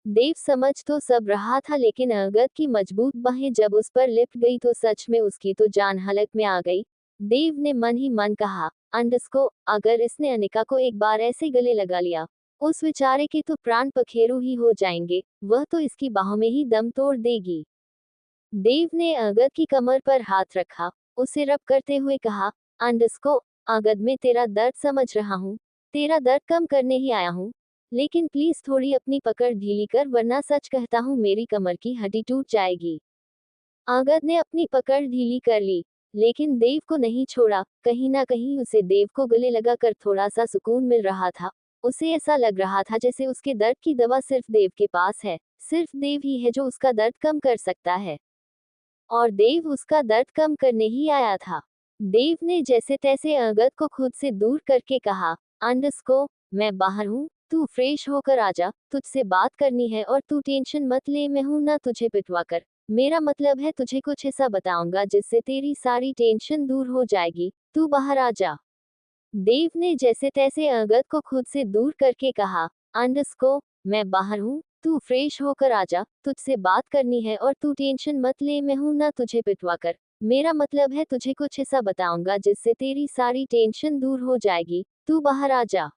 Speaker 1: देव समझ तो सब रहा था, लेकिन अंगद की मजबूत बाहें जब उस पर लिपट गई तो सच में उसकी तो जान हलक में आ गई। देव ने मन ही मन कहा, अंडस्को, अगर इसने अनिका को एक बार ऐसे गले लगा लिया, उस बेचारे के तो प्राण पखेरु ही हो जाएंगे, वह तो इसकी बाहों में ही दम तोड़ देगी। देव ने अंगद की कमर पर हाथ रखा, उसे रब करते हुए कहा, अंडस्को, अंगद, मैं तेरा दर्द समझ रहा हूँ, तेरा दर्द कम करने ही आया हूँ, लेकिन प्लीज थोड़ी अपनी पकड़ ढीली कर, वरना सच कहता हूँ मेरी कमर की हड्डी टूट जाएगी। अंगद ने अपनी पकड़ ढीली कर ली, लेकिन देव को नहीं छोड़ा। कहीं ना कहीं उसे देव को गले लगाकर थोड़ा सा सुकून मिल रहा था। उसे ऐसा लग रहा था जैसे उसके दर्द की दवा सिर्फ देव के पास है, सिर्फ देव ही है जो उसका दर्द कम कर सकता है। और देव उसका दर्द कम करने ही आया था। देव ने जैसे तैसे अंगद को खुद से दूर करके कहा, अंडस्को, मैं बाहर हूँ, तू फ्रेश होकर आजा, तुझसे बात करनी है और तू टेंशन मत ले, मैं हूं ना तुझे पिटवा कर। मेरा मतलब है तुझे कुछ ऐसा बताऊंगा जिससे तेरी सारी टेंशन दूर हो जाएगी, तू बाहर आ जा। देव ने जैसे तैसे अंगद को खुद से दूर करके कहा, अंडस्को, मैं बाहर हूँ, तू फ्रेश होकर आजा, तुझसे बात करनी है और तू टेंशन मत ले, मैं हूं ना तुझे पिटवा कर। मेरा मतलब है तुझे कुछ ऐसा बताऊंगा जिससे तेरी सारी टेंशन दूर हो जाएगी, तू बाहर आ जा।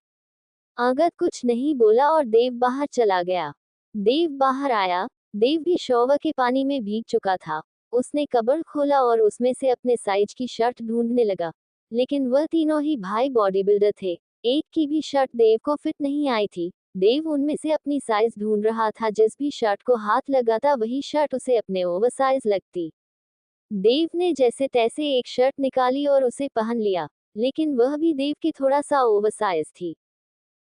Speaker 1: अंगद कुछ नहीं बोला और देव बाहर चला गया। देव बाहर आया। देव भी शॉवर के पानी में भीग चुका था। उसने कबर्ड खोला और उसमें से अपने साइज की शर्ट ढूंढने लगा, लेकिन वह तीनों ही भाई बॉडी बिल्डर थे। एक की भी शर्ट देव को फिट नहीं आई थी। देव उनमें से अपनी साइज ढूंढ रहा था, जिस भी शर्ट को हाथ लगाता वही शर्ट उसे अपने ओवरसाइज लगती। देव ने जैसे तैसे एक शर्ट निकाली और उसे पहन लिया, लेकिन वह भी देव की थोड़ा सा ओवरसाइज थी।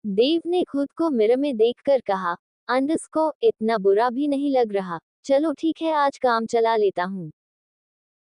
Speaker 1: देव ने खुद को मिरर में देखकर कहा, अंडस्को, इतना बुरा भी नहीं लग रहा, चलो ठीक है आज काम चला लेता हूँ।